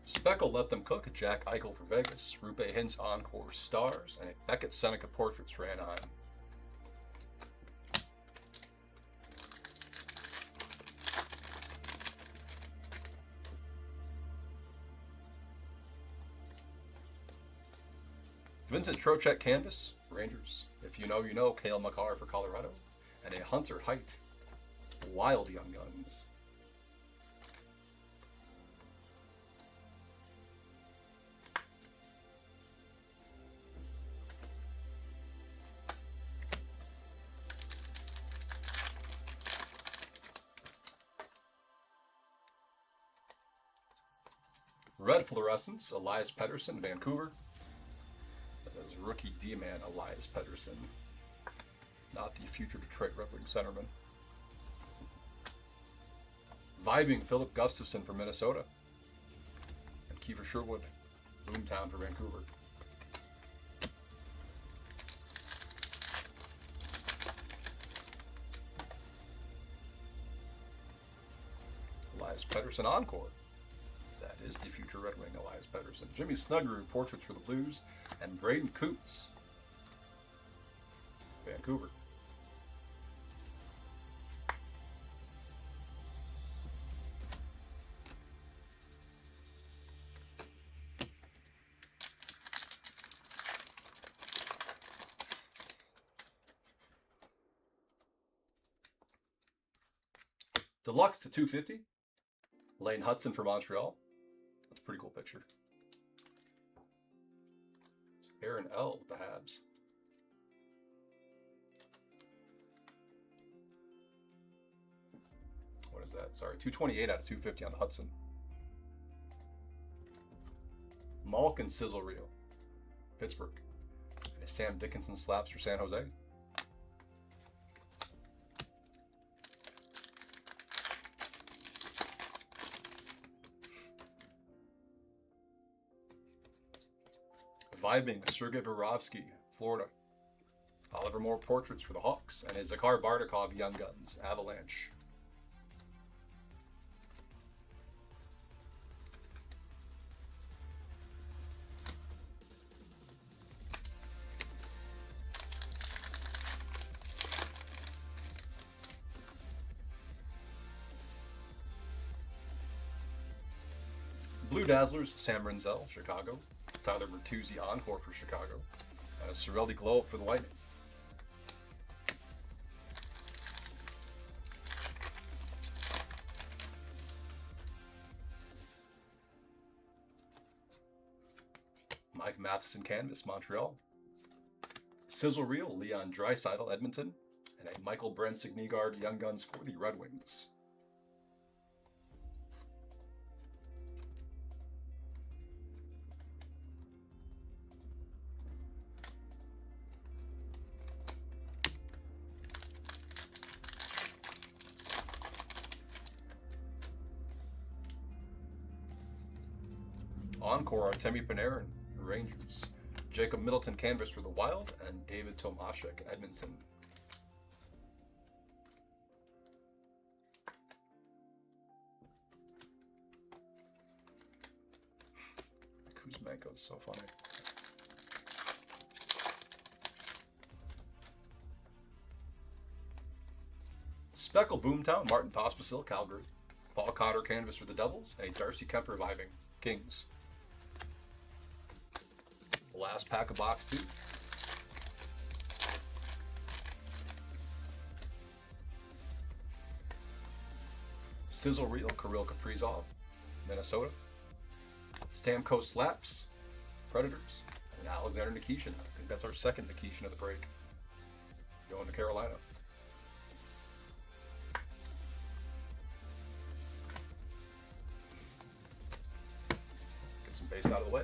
Speckle Let Them Cook, Jack Eichel for Vegas. Rupe Hintz Encore Stars, and a Beckett Seneca Portraits for Anaheim. Vincent Trocheck Canvas, Rangers. If you know, you know. Cale Makar for Colorado. And a Hunter Height, Wild Young Guns. Red Fluorescence, Elias Pettersson, Vancouver. That is rookie D-man Elias Pettersson, not the future Detroit Red Wing centerman. Vibing Philip Gustafson for Minnesota. And Kiefer Sherwood, Boomtown for Vancouver. Elias Pettersson Encore. That is the future Red Wing, Elias Pettersson. Jimmy Snuggerud, Portraits for the Blues. And Braden Coots, Vancouver. Deluxe to 250. Lane Hudson for Montreal. That's a pretty cool picture. It's Aaron L with the Habs. What is that? Sorry, 228 out of 250 on the Hudson. Malkin Sizzle Reel, Pittsburgh. And a Sam Dickinson Slaps for San Jose. Vibing Sergei Borovsky, Florida. Oliver Moore Portraits for the Hawks. And a Zakhar Bardakov Young Guns, Avalanche. Blue Dazzlers, Sam Renzel, Chicago. Tyler Bertuzzi encore for Chicago. And a Cirelli glow up for the Lightning. Mike Matheson canvas, Montreal. Sizzle reel, Leon Draisaitl, Edmonton. And a Michael Brent-Signigaard Young Guns for the Red Wings. Encore, Artemi Panarin, Rangers. Jacob Middleton canvas for the Wild, and David Tomashek, Edmonton. Kuzmenko is so funny. Speckle Boomtown, Martin Pospisil, Calgary. Paul Cotter canvas for the Devils, and a Darcy Kemp reviving, Kings. Last pack of box 2. Sizzle reel, Kirill Kaprizov, Minnesota. Stamkos Slaps, Predators, and Alexander Nikishin. I think that's our second Nikishin of the break. Going to Carolina. Get some base out of the way.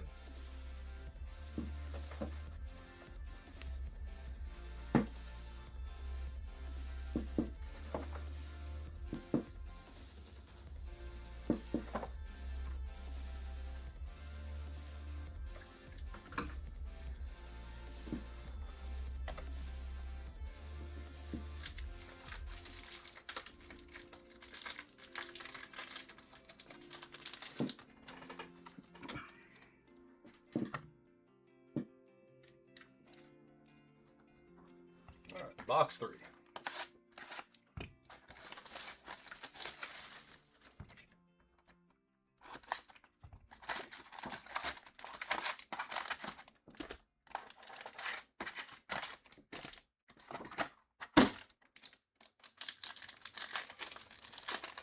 Box 3.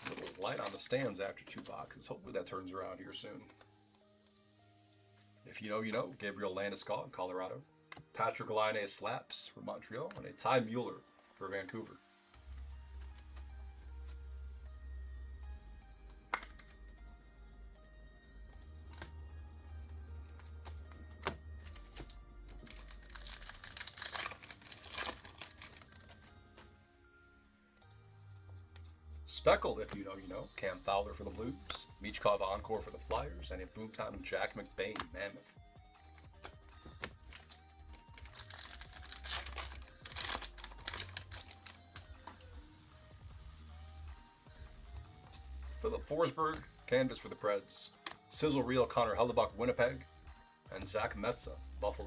A little light on the stands after 2 boxes. Hopefully that turns around here soon. If you know, you know. Gabriel Landeskog, Colorado. Patrick Laine Slaps for Montreal, and a Ty Mueller for Vancouver. Speckle, if you know, you know. Cam Fowler for the Blues. Michkov encore for the Flyers, and a Boomtown of Jack McBain, Mammoth. Philip Forsberg, canvas for the Preds. Sizzle reel, Connor Hellebuck, Winnipeg. And Zach Metza, Buffalo.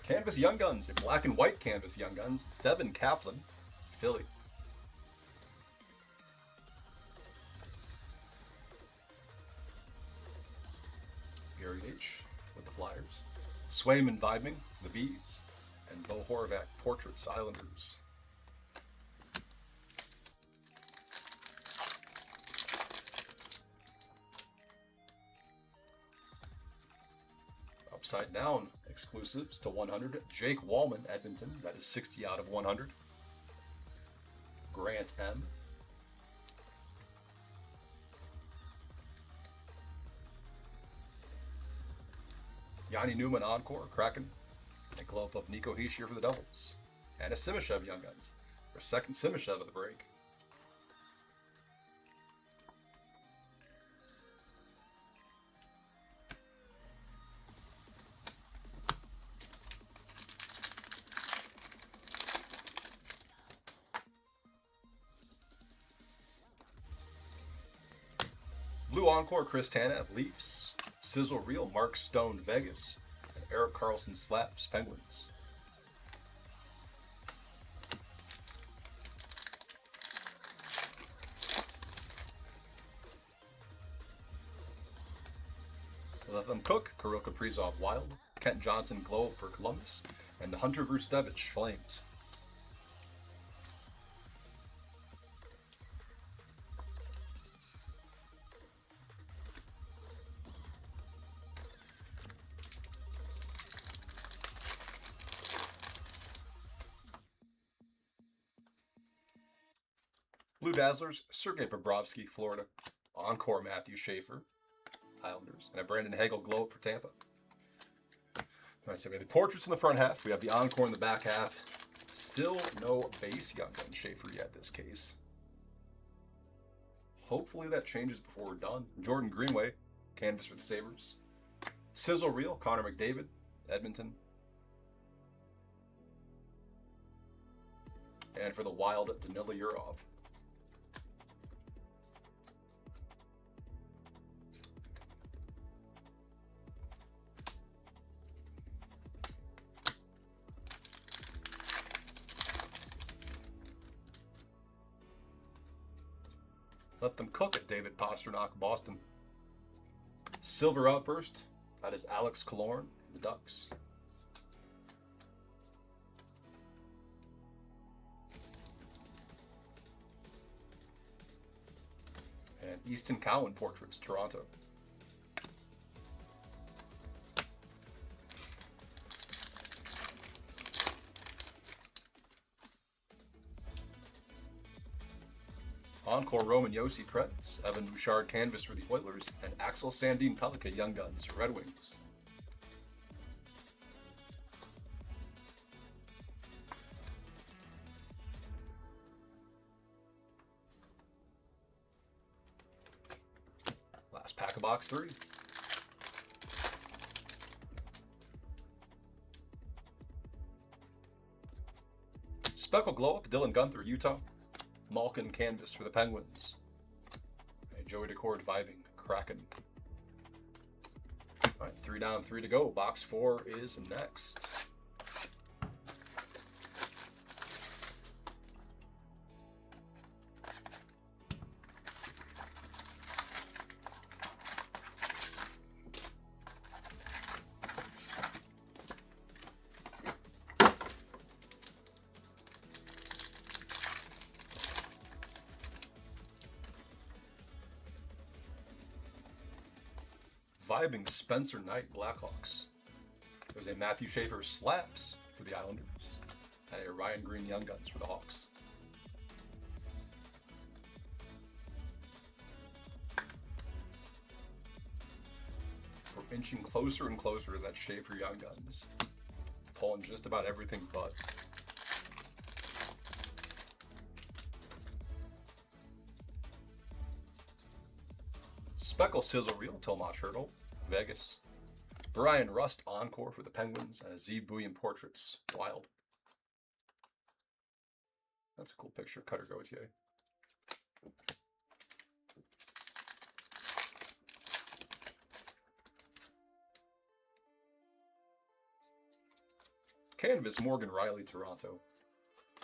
Canvas Young Guns, a black and white canvas Young Guns. Devin Kaplan, Philly. Gary H. with the Flyers. Swayman Vibing, the Bees. And Bo Horvath, Portraits, Islanders. Upside down exclusives to 100. Jake Wallman, Edmonton. That is 60 out of 100. Grant M. Yanni Newman encore, Kraken. A glove of Nico Hischier for the Devils. And a Simashev Young Guns. Our second Simashev of the break. Blue Encore, Chris Tanev, Leafs. Sizzle Reel, Mark Stone, Vegas. And Eric Carlson, Slaps, Penguins. Let Them Cook, Kirill Kaprizov, Wild. Kent Johnson, Glow for Columbus. And Hunter Grustevich, Flames. Blue Dazzlers, Sergei Bobrovsky, Florida. Encore, Matthew Schaefer, Islanders. And a Brandon Hagel Glow for Tampa. All right, so we have the portraits in the front half. We have the Encore in the back half. Still no base Young Gun Schaefer yet this case. Hopefully that changes before we're done. Jordan Greenway, canvas for the Sabres. Sizzle Reel, Connor McDavid, Edmonton. And for the Wild, Danila Yurov. Let Them Cook at David Pastrnak, Boston. Silver Outburst, that is Alex Killorn, the Ducks. And Easton Cowan Portraits, Toronto. Encore Roman Josi Preds, Evan Bouchard canvas for the Oilers, and Axel Sandin Pelika Young Guns, Red Wings. Last pack of box 3. Speckle Glow Up, Dylan Gunther, Utah. Malkin canvas for the Penguins. And Joey Decord vibing, Kraken. All right, 3 down, 3 to go. Box 4 is next. Vibing Spencer Knight, Blackhawks. There's a Matthew Schaefer Slaps for the Islanders. And a Ryan Green Young Guns for the Hawks. We're inching closer and closer to that Schaefer Young Guns. Pulling just about everything but. Speckle Sizzle Reel, Tomas Hertl, Vegas. Brian Rust Encore for the Penguins, and a Z Bouillon Portraits, Wild. That's a cool picture, Cutter Gauthier. Canvas Morgan Riley, Toronto.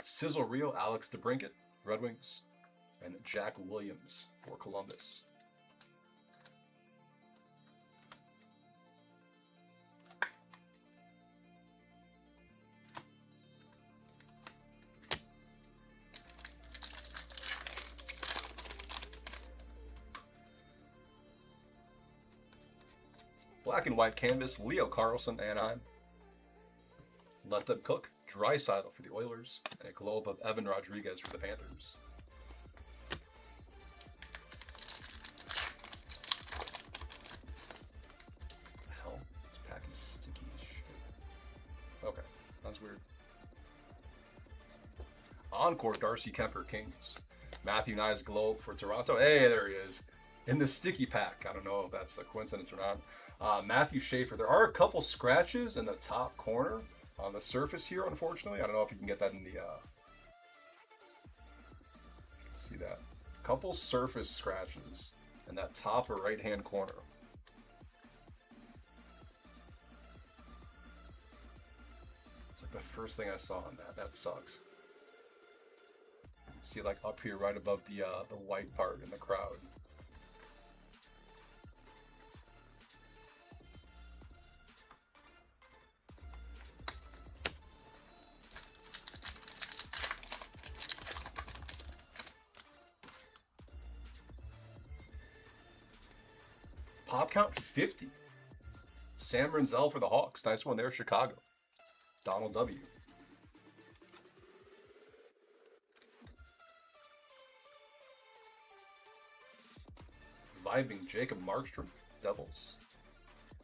Sizzle Reel, Alex DeBrincat, Red Wings. And Jack Williams for Columbus. Black and white canvas, Leo Carlson, Anaheim. Let Them Cook, Draisaitl for the Oilers, and a globe of Evan Rodriguez for the Panthers. What the hell? This pack is sticky as shit. Okay, that's weird. Encore, Darcy Kemper, Kings. Matthew Nyes globe for Toronto. Hey, there he is. In the sticky pack. I don't know if that's a coincidence or not. Matthew Schaefer. There are a couple scratches in the top corner on the surface here, unfortunately. I don't know if you can get that in the... see that. Couple surface scratches in that top right-hand corner. It's like the first thing I saw on that. That sucks. See, like up here, right above the white part in the crowd. Pop count 50. Sam Renzel for the Hawks. Nice one there, Chicago. Donald W. Vibing Jacob Markstrom, Devils.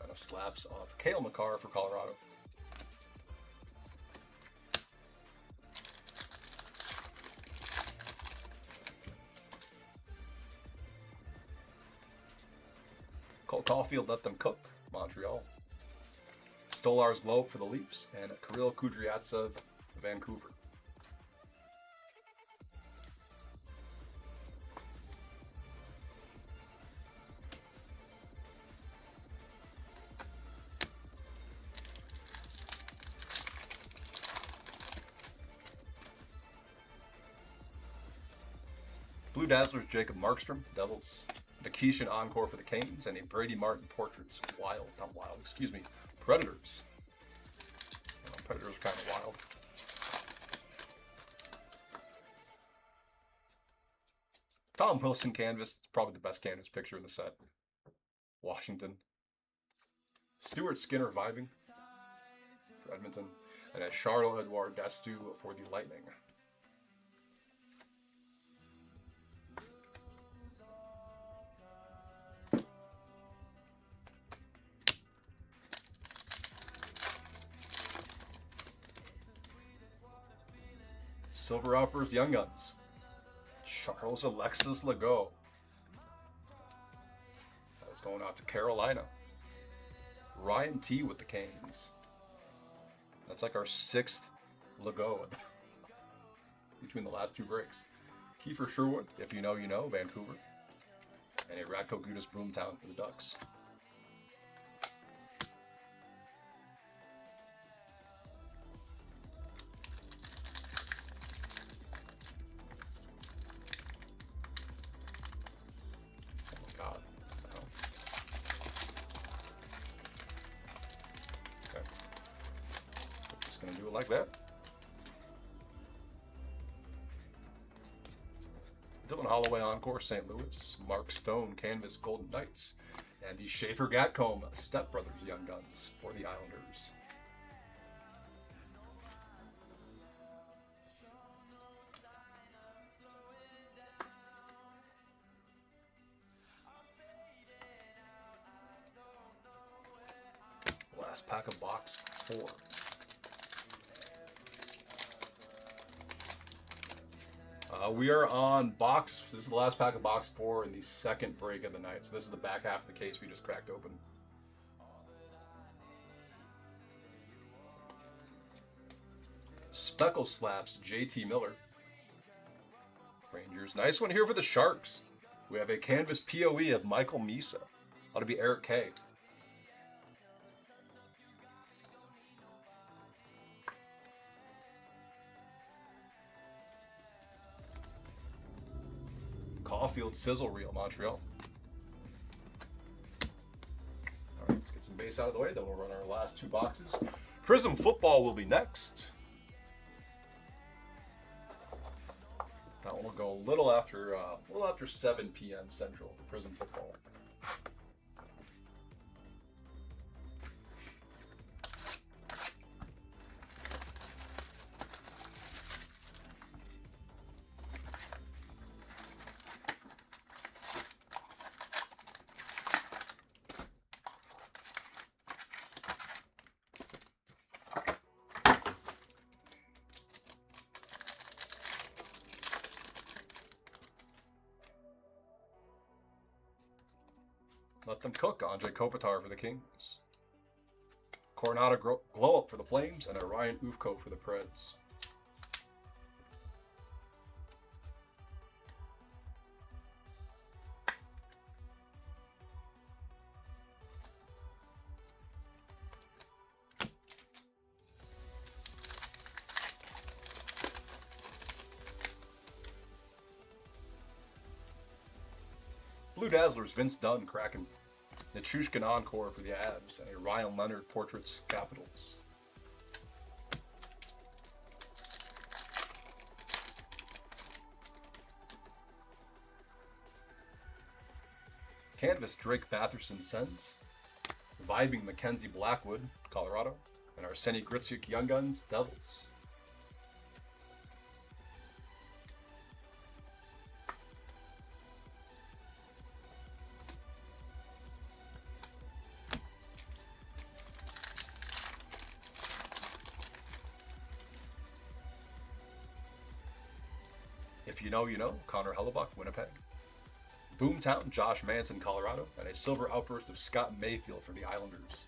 And a slaps of Cale Makar for Colorado. Cole Caulfield, let them cook, Montreal. Stolar's Globe for the Leafs, and Kirill Kudryavtsev, Vancouver. Blue Dazzlers, Jacob Markstrom, Devils. Nikishin Encore for the Canes, and a Brady Martin Portraits, Predators. Predators are kind of wild. Tom Wilson canvas, probably the best canvas picture in the set. Washington. Stuart Skinner vibing for Edmonton, and a Charles-Edouard Dastu for the Lightning. Silver Uppers, Young Guns. Charles Alexis Legault. That is going out to Carolina. Ryan T with the Canes. That's like our 6th Legault between the last 2 breaks. Kiefer Sherwood, if you know, you know, Vancouver. And a Radko Gudas Boomtown for the Ducks. Gonna do it like that. Dylan Holloway Encore, St. Louis. Mark Stone Canvas Golden Knights, and the Schaefer Gatcomb Step Brothers Young Guns for the Islanders. Last pack of box 4. We are on box, this is the last pack of box 4 in the second break of the night. So this is the back half of the case we just cracked open. Speckle Slaps, JT Miller. Rangers. Nice one here for the Sharks. We have a canvas POE of Michael Misa. Ought to be Eric K. Caulfield Sizzle Reel, Montreal. All right, let's get some base out of the way, then we'll run our last 2 boxes. Prizm Football will be next. That one will go a little after 7 p.m. Central for Prizm Football. Let them cook. Andre Kopitar for the Kings. Coronado Glow Up for the Flames, and a Ryan Ufko for the Preds. Blue Dazzlers, Vince Dunn, Kraken. Netrushkin Encore for the Avs, and a Ryan Leonard Portraits, Capitals. Canvas, Drake Batherson, Sens. Vibing, Mackenzie Blackwood, Colorado. And Arseny Gritsyuk, Young Guns, Devils. If you know, you know. Connor Hellebuck, Winnipeg. Boomtown, Josh Manson, Colorado. And a silver outburst of Scott Mayfield for the Islanders.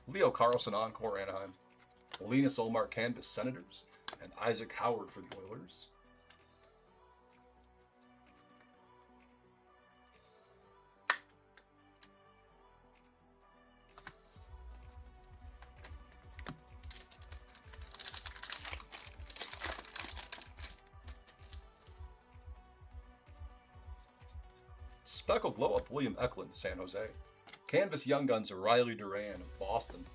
Leo Carlson, Encore, Anaheim. Linus Olmark, Canvas, Senators. And Isaac Howard for the Oilers. Speckle Glow Up, William Eklund, San Jose. Canvas Young Guns, Riley Duran of Boston.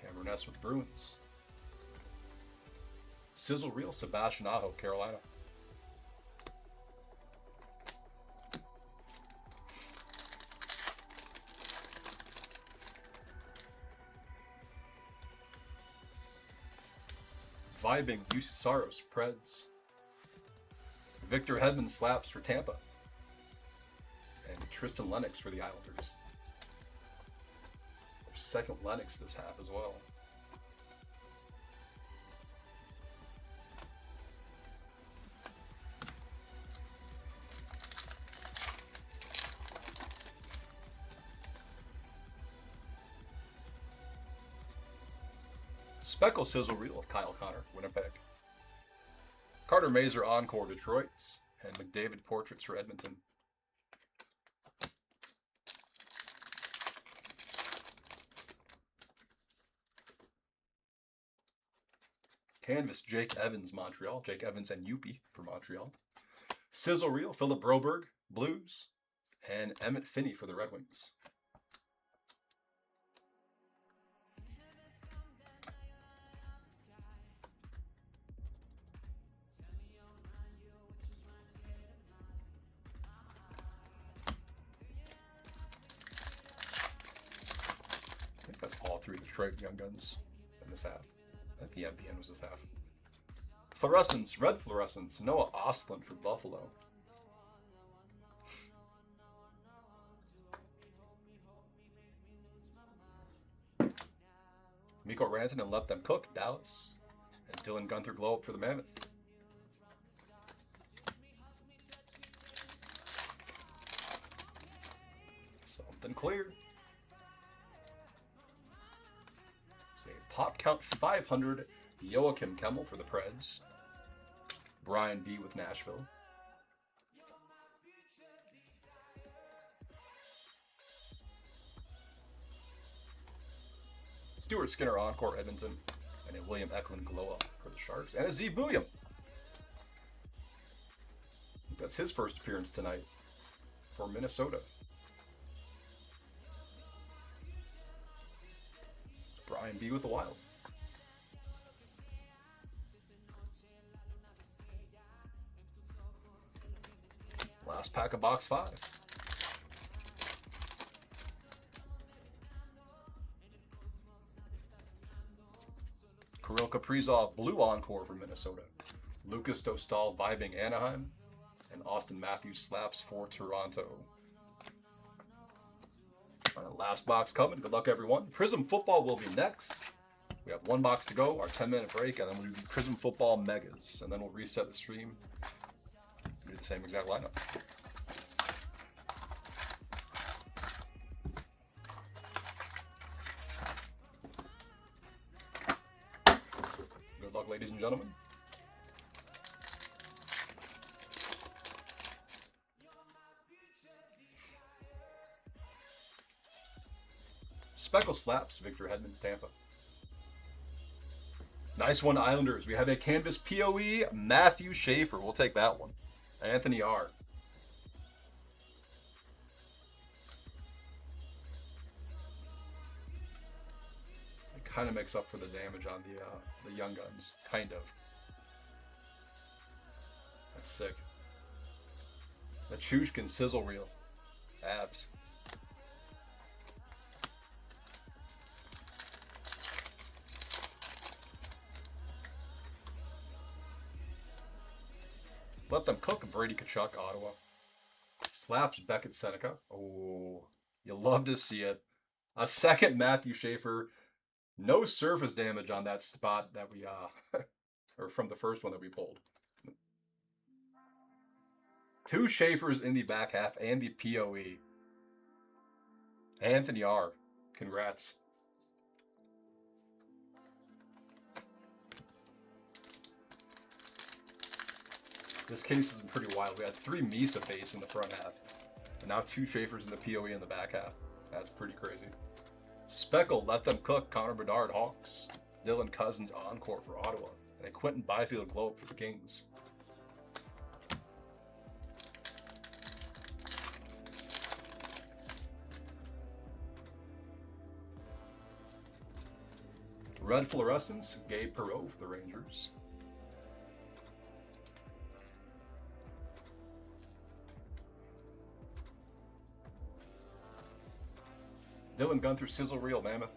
Cameron S. with Bruins. Sizzle Reel, Sebastian Aho, Carolina. Vibing, Usisaros, Preds. Victor Hedman slaps for Tampa. And Tristan Lennox for the Islanders. Their second Lennox this half as well. Speckle Sizzle Reel of Kyle Connor, Winnipeg. Carter Mazer Encore, Detroit. And McDavid Portraits for Edmonton. Canvas, Jake Evans, Montreal. Jake Evans and Yuppie for Montreal. Sizzle Reel, Philip Broberg, Blues. And Emmett Finney for the Red Wings. I think that's all three Detroit Young Guns in this half. I think the MPN was this half. Fluorescence, Red Fluorescence, Noah Ostlund for Buffalo. Mikko Rantanen and Let Them Cook, Dallas. And Dylan Gunther Glow Up for the Mammoth. Something clear. Pop Count 500, Joachim Kemmel for the Preds. Brian B. with Nashville. Stuart Skinner Encore, Edmonton. And a William Eklund Glow Up for the Sharks. And a Z Booyam. That's his first appearance tonight for Minnesota. Brian B. with the Wild. Last pack of box 5. Kirill Kaprizov Blue Encore for Minnesota. Lucas Dostal Vibing Anaheim. And Austin Matthews Slaps for Toronto. Last box coming. Good luck, everyone. Prizm Football will be next. We have one box to go, our 10-minute break, and then we'll do Prizm Football Megas. And then we'll reset the stream. Do the same exact lineup. luck, ladies and gentlemen. Speckle Slaps, Victor Hedman, Tampa. Nice one, Islanders. We have a canvas POE, Matthew Schaefer. We'll take that one. Anthony R. It kind of makes up for the damage on the Young Guns. Kind of. That's sick. The Chushkin Sizzle Reel. Abs. Let Them Cook, Brady Tkachuk, Ottawa. Slaps, Beckett Seneca. Oh, you love to see it. A second Matthew Schaefer. No surface damage on that spot that we, or from the first one that we pulled. 2 Schaefers in the back half and the POE. Anthony R. Congrats. This case has been pretty wild. We had 3 Misa base in the front half. And now 2 Schaefers in the POE in the back half. That's pretty crazy. Speckle, Let Them Cook, Connor Bedard, Hawks. Dylan Cousins, Encore for Ottawa. And a Quentin Byfield Globe for the Kings. Red Fluorescence, Gabe Perreault for the Rangers. Dylan Gunther, Sizzle Reel, Mammoth.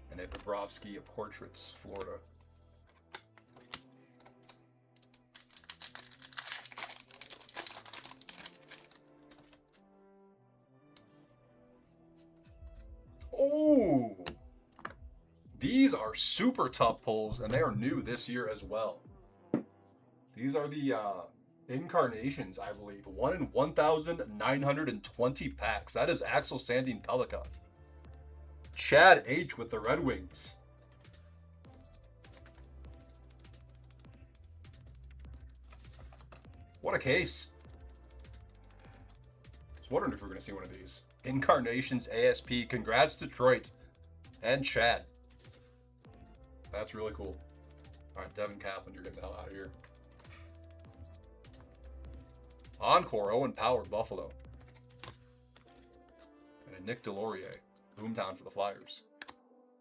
And a Bobrovsky, Portraits, Florida. Oh! These are super tough pulls, and they are new this year as well. These are the Incarnations, I believe. 1 in 1,920 packs. That is Axel Sandin Pellikka. Chad H with the Red Wings. What a case. I was wondering if we were going to see one of these. Incarnations ASP. Congrats, Detroit. And Chad. That's really cool. All right, Devin Kaplan, you're getting the hell out of here. Encore, Owen Power, Buffalo. And a Nick Delorier, Boomtown for the Flyers.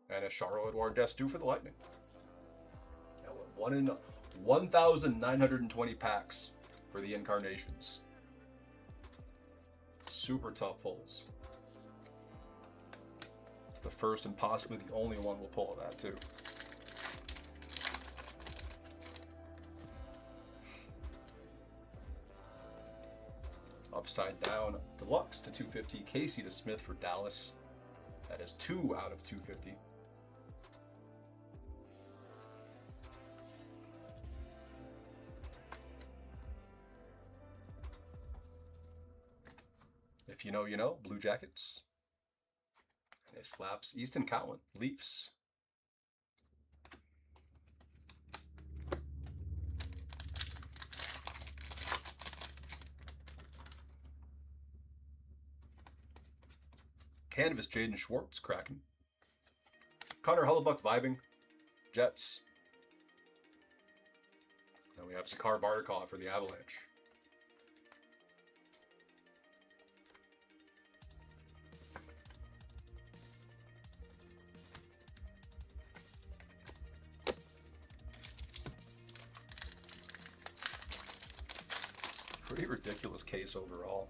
And a Charles-Edouard Destoux for the Lightning. 1 in 1,920 packs for the Incarnations. Super tough pulls. It's the first and possibly the only one we'll pull of that too. Upside down deluxe to 250. Casey to Smith for Dallas. That is 2 out of 250. If you know, you know. Blue Jackets. And it slaps Easton Cowan. Leafs. Canvas, Jaden Schwartz, Kraken. Connor Hellebuck, Vibing, Jets. Then we have Sakar Bartikov for the Avalanche. Pretty ridiculous case overall.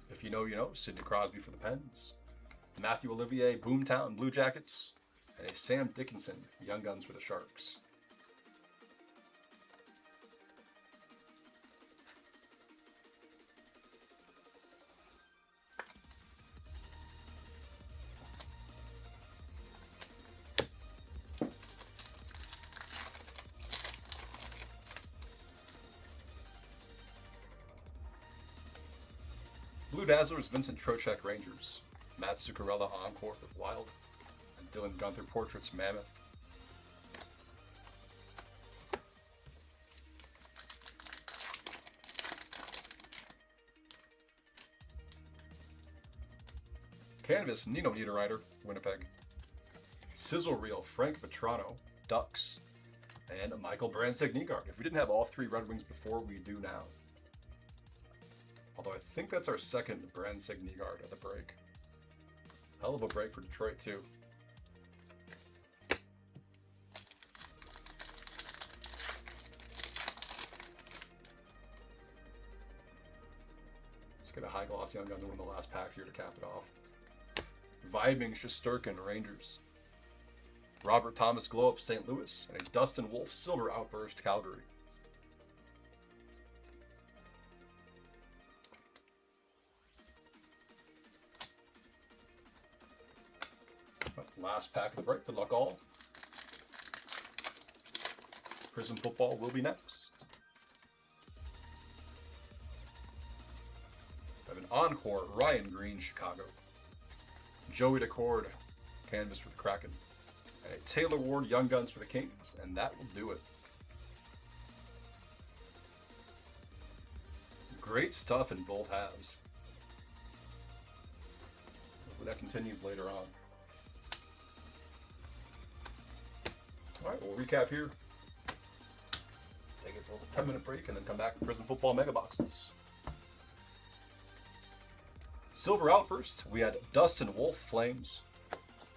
If you know, you know. Sidney Crosby for the Pens. Matthew Olivier, Boomtown, Blue Jackets. And a Sam Dickinson, Young Guns for the Sharks. Blue Dazzlers, Vincent Trocheck, Rangers. Matt Zuccarello, Encore with Wild. And Dylan Gunther Portraits Mammoth. Canvas Nino Niederreiter, Winnipeg. Sizzle Reel Frank Vetrano, Ducks. And Michael Brandsegg-Nygaard. If we didn't have all 3 Red Wings before, we do now. Although I think that's our second Brandsegg-Nygaard at the break. Hell of a break for Detroit, too. Let's get a high glossy Young Guns in one of the last packs here to cap it off. Vibing Shesterkin, Rangers. Robert Thomas Glow Up, St. Louis. And a Dustin Wolf Silver Outburst, Calgary. Last pack of the break. Good luck all. Prizm Football will be next. I have an Encore Ryan Green, Chicago. Joey DeCord, Canvas for the Kraken. And a Taylor Ward Young Guns for the Kings. And that will do it. Great stuff in both halves. Hopefully that continues later on. Alright, we'll recap here. Take it for a 10-minute break and then come back to Prizm Football Mega Boxes. Silver Outburst, we had Dustin Wolf Flames,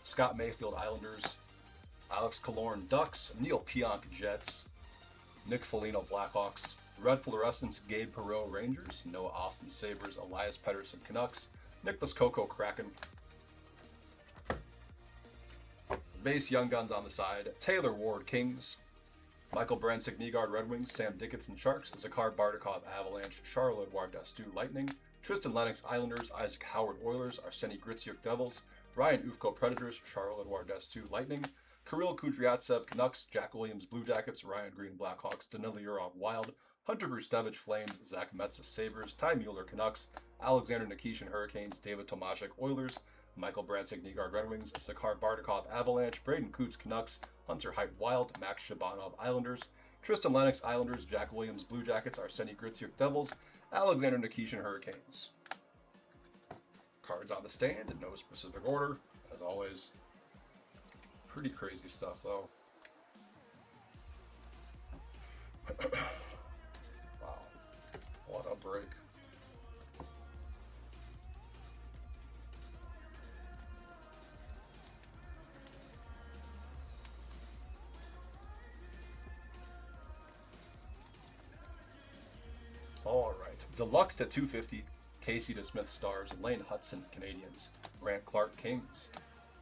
Scott Mayfield Islanders, Alex Killorn Ducks, Neil Pionk Jets, Nick Foligno Blackhawks, Red Fluorescence Gabe Perreault Rangers, Noah Austin Sabres, Elias Pettersson Canucks, Nicholas Coco Kraken. Base Young Guns on the side, Taylor Ward Kings, Michael Brandsegg-Nygaard Red Wings, Sam Dickinson Sharks, Zakhar Bardakov Avalanche, Charles-Edouard Dastu Lightning, Tristan Lennox Islanders, Isaac Howard Oilers, Arseny Gritsyuk Devils, Ryan Ufko Predators, Charles-Edouard Dastu Lightning, Kirill Kudryavtsev Canucks, Jack Williams Blue Jackets, Ryan Green Blackhawks, Danila Yurov Wild, Hunter Brustevich Flames, Zach Metsa Sabres, Ty Mueller Canucks, Alexander Nikishin Hurricanes, David Tomashek Oilers, Michael Brandsegg-Nygaard Red Wings, Zakhar Bardakov Avalanche, Braden Coots Canucks, Hunter Height Wild, Max Shabanov Islanders, Tristan Lennox Islanders, Jack Williams Blue Jackets, Arseny Gritsyuk Devils, Alexander Nikishin Hurricanes. Cards on the stand in no specific order, as always. Pretty crazy stuff, though. Wow. What a break. All right. Deluxe to 250. Casey DeSmith Stars. Lane Hudson Canadians. Grant Clark Kings.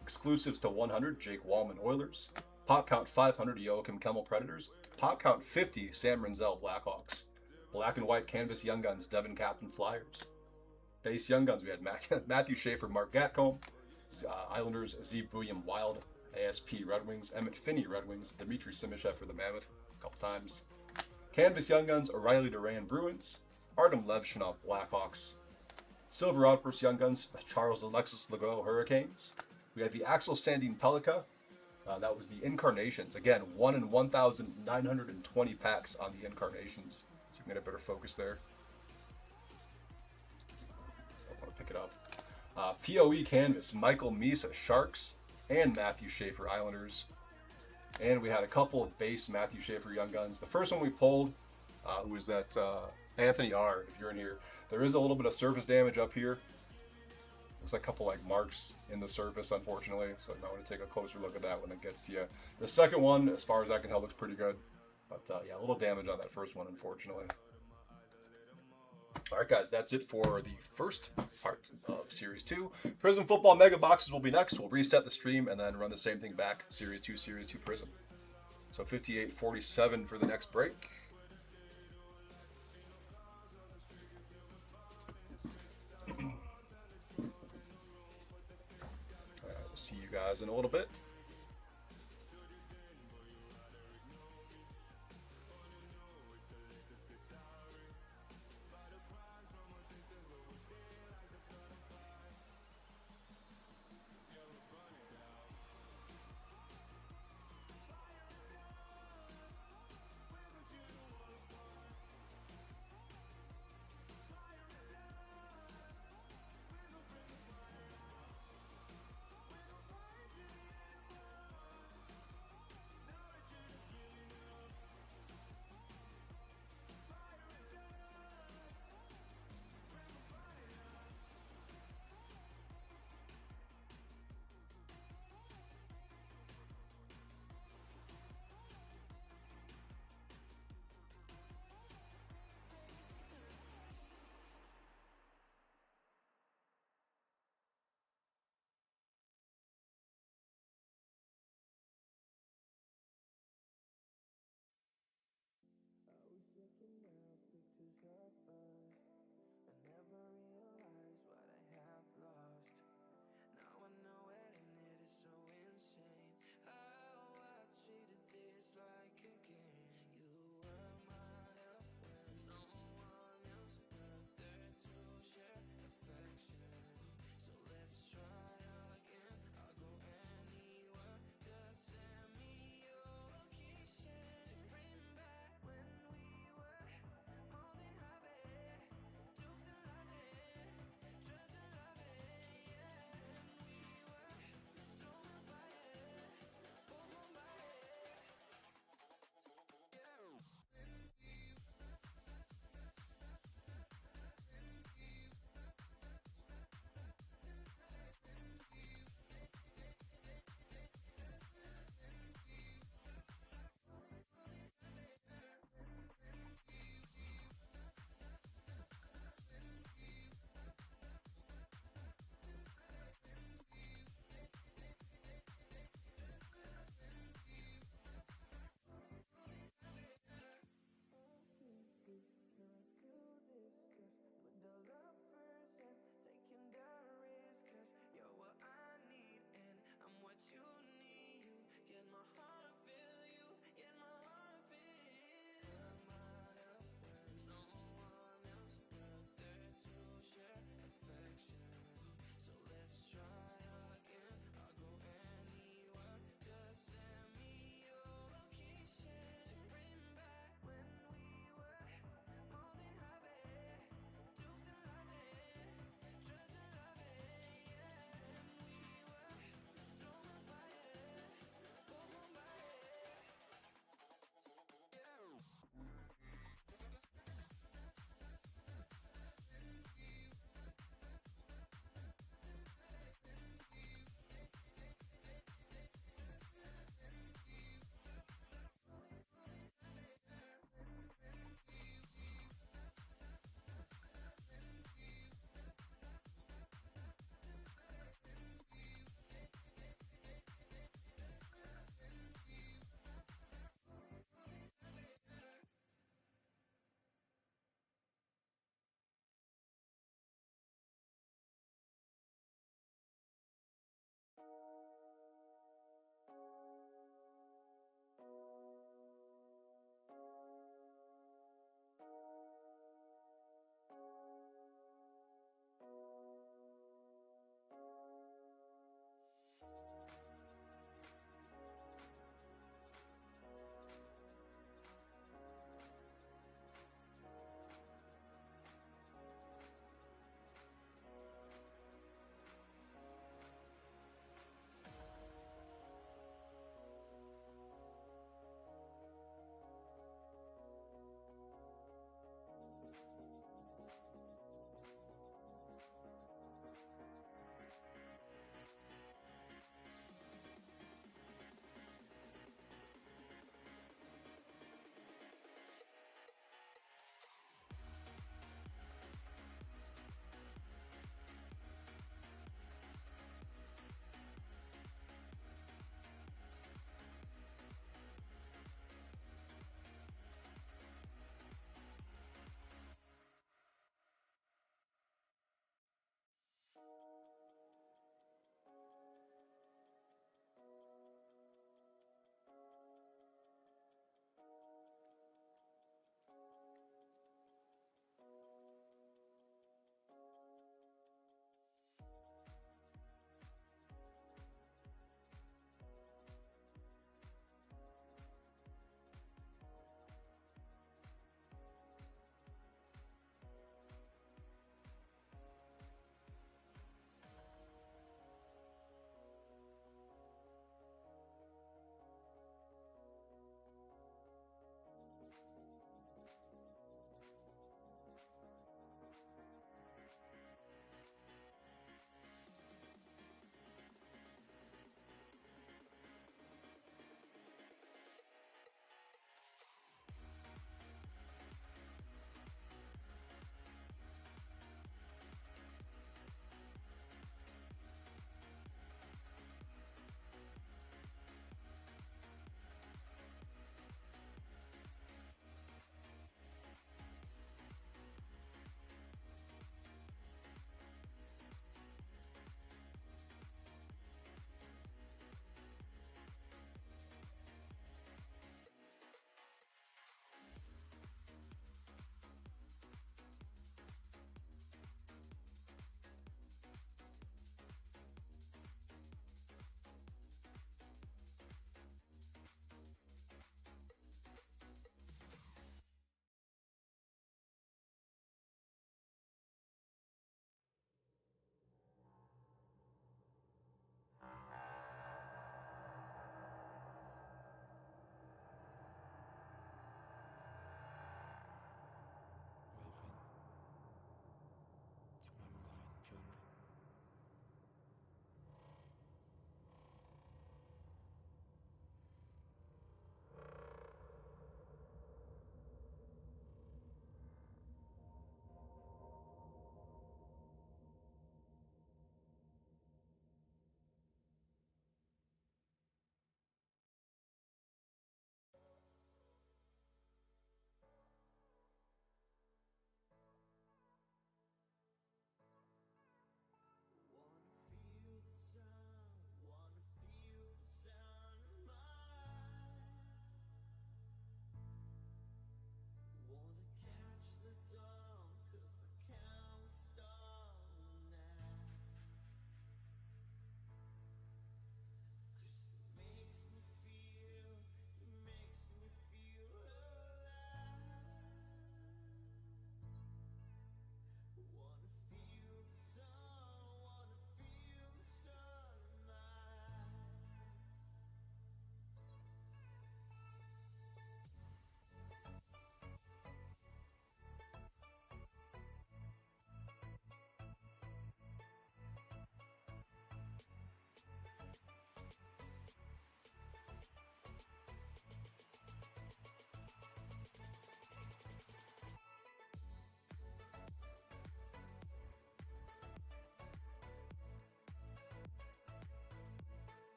Exclusives to 100. Jake Wallman Oilers. Pop count 500. Joachim Kemmel Predators. Pop count 50. Sam Renzel Blackhawks. Black and white canvas Young Guns. Devin Captain Flyers. Base Young Guns. We had Matthew Schaefer, Mark Gatcomb. Islanders. Zeev Buium Wild. ASP Red Wings. Emmett Finney Red Wings. Dmitry Simishev for the Mammoth a couple times. Canvas Young Guns, O'Reilly Duran Bruins, Artem Levshinov Blackhawks, Silver Outburst Young Guns, Charles Alexis Legault Hurricanes. We had the Axel Sandin Pelika. That was the Incarnations. Again, 1 in 1,920 packs on the Incarnations. So you can get a better focus there. Don't want to pick it up. POE Canvas, Michael Misa Sharks and Matthew Schaefer Islanders. And we had a couple of base Matthew Schaefer Young Guns. The first one we pulled was that Anthony R. If you're in here, there is a little bit of surface damage up here. Looks like a couple like marks in the surface, unfortunately. So I want to take a closer look at that when it gets to you. The second one, as far as I can tell, looks pretty good. But yeah, a little damage on that first one, unfortunately. All right, guys, that's it for the first part of Series 2. Prizm Football Mega Boxes will be next. We'll reset the stream and then run the same thing back. Series 2 Prizm. So 58.47 for the next break. All right, we'll see you guys in a little bit.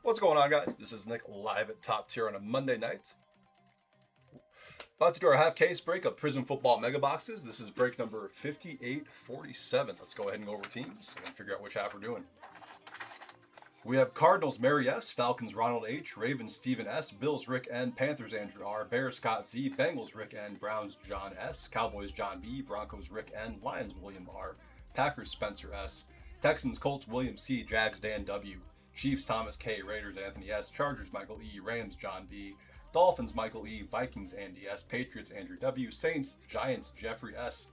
What's going on, guys? This is Nick live at Top Tier on a Monday night. About to do our half case break of Prizm Football Mega Boxes. This is break number 5847. Let's go ahead and go over teams and figure out which half we're doing. We have Cardinals Mary S, Falcons Ronald H, Ravens Stephen S, Bills Rick N, Panthers Andrew R, Bears Scott Z, Bengals Rick N, Browns John S, Cowboys John B, Broncos Rick N, Lions William R, Packers Spencer S, Texans Colts William C, Jags Dan W, Chiefs Thomas K, Raiders Anthony S, Chargers Michael E, Rams John B, Dolphins Michael E, Vikings Andy S, Patriots Andrew W, Saints Giants Jeffrey S,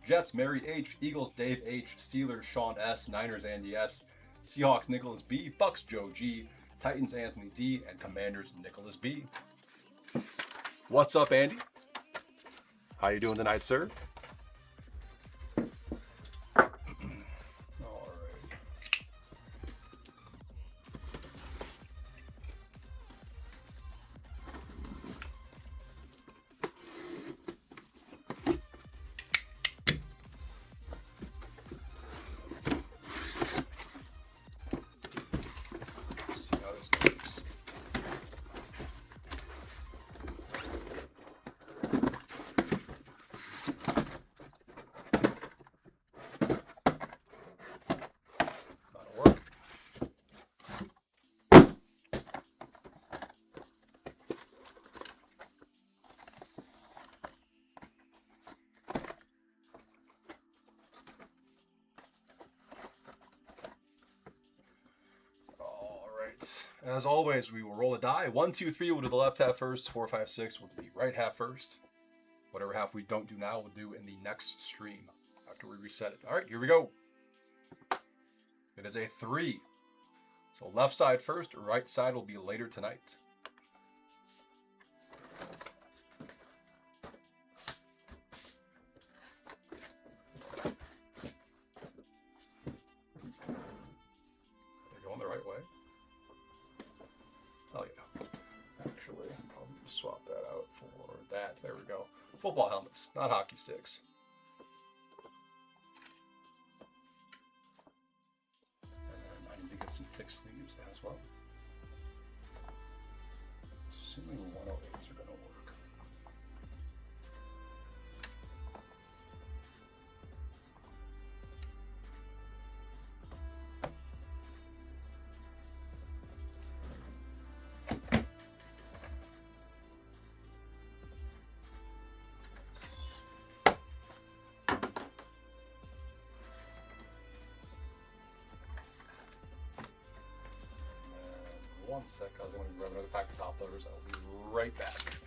Jets Mary H, Eagles Dave H, Steelers Sean S, Niners Andy S, Seahawks Nicholas B, Bucks Joe G, Titans Anthony D, and Commanders Nicholas B. What's up, Andy? How you doing tonight, sir? As always, we will roll a die. 1, 2, 3, we'll do the left half first. 4, 5, 6, we'll do the right half first. Whatever half we don't do now, we'll do in the next stream after we reset it. All right, here we go. It is a 3. So left side first, right side will be later tonight. They're going the right way. Oh yeah, actually, I'll swap that out for that. There we go. Football helmets, not hockey sticks. And I need to get some thick sleeves as well. Assuming 108s are going to work. One sec, I was going to grab another pack of top loaders. I'll be right back,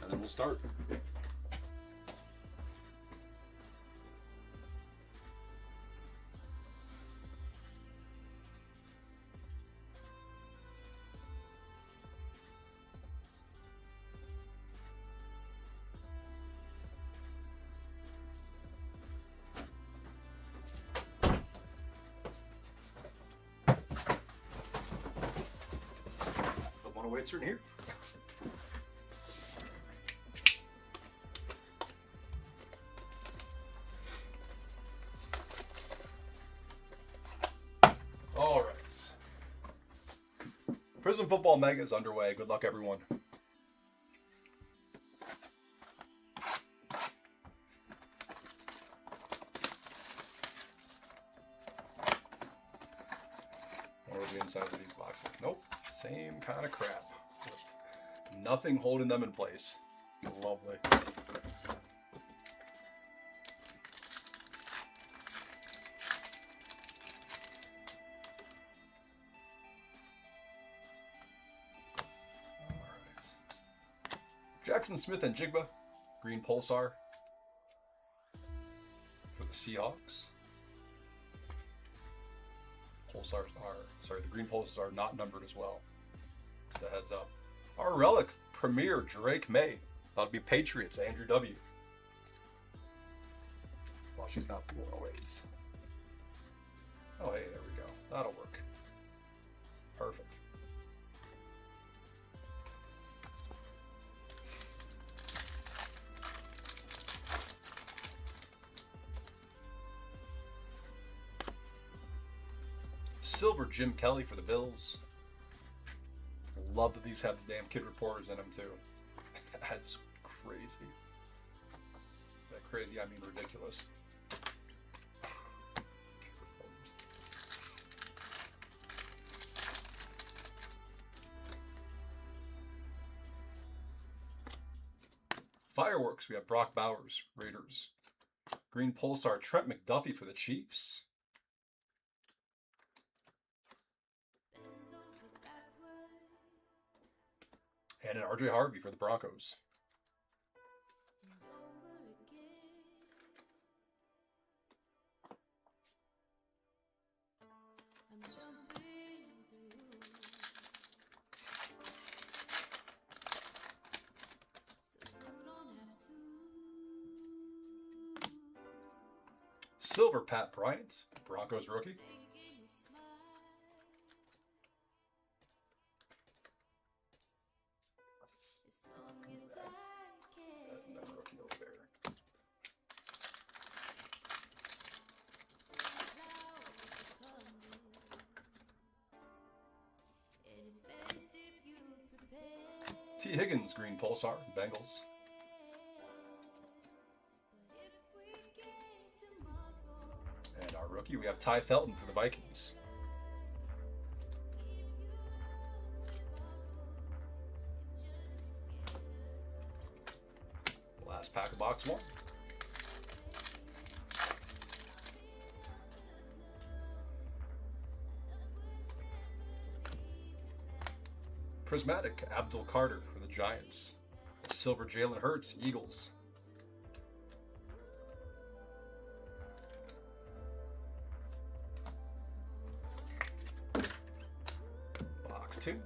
and then we'll start. Weights are in here. All right. Prizm Football Mega is underway. Good luck, everyone. What are the insides of these boxes? Nope. Same kind of crap. Nothing holding them in place. Lovely. Alright. Jackson Smith and Jigba. Green Pulsar. For the Seahawks. Pulsars are, sorry, the green pulsars are not numbered as well. Just a heads up. Our relic premier Drake May. That'll be Patriots Andrew W. Well, she's not 108s. Oh, hey, there we go. That'll work. Perfect. Silver Jim Kelly for the Bills. love that these have the damn kid reporters in them too. That's crazy. By crazy, I mean ridiculous. Fireworks, we have Brock Bowers, Raiders. Green Pulsar, Trent McDuffie for the Chiefs. And an RJ Harvey for the Broncos. Silver Pat Bryant, Broncos rookie. That rookie over there. T. Higgins, Green Pulsar, Bengals. And our rookie, we have Ty Felton for the Vikings. Last pack of box one. Prismatic, Abdul Carter for the Giants. Silver, Jalen Hurts, Eagles. Box two.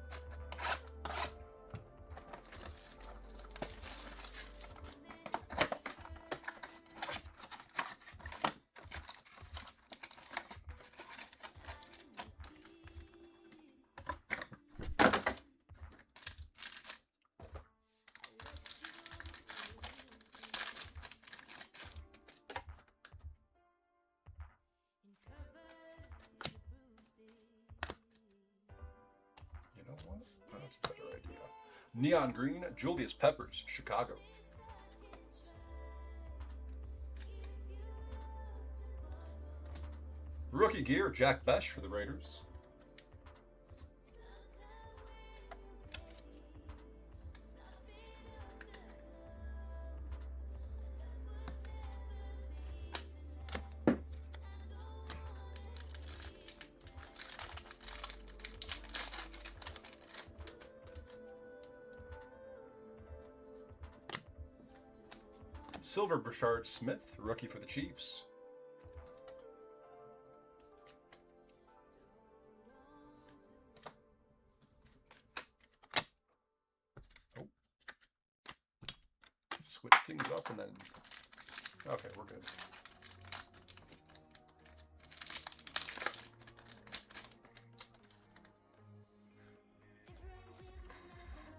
That's a better idea. Neon Green, Julius Peppers, Chicago. Rookie gear, Jack Besh for the Raiders. Silver, Brashard Smith, rookie for the Chiefs. Oh. Switch things up and then... Okay, we're good.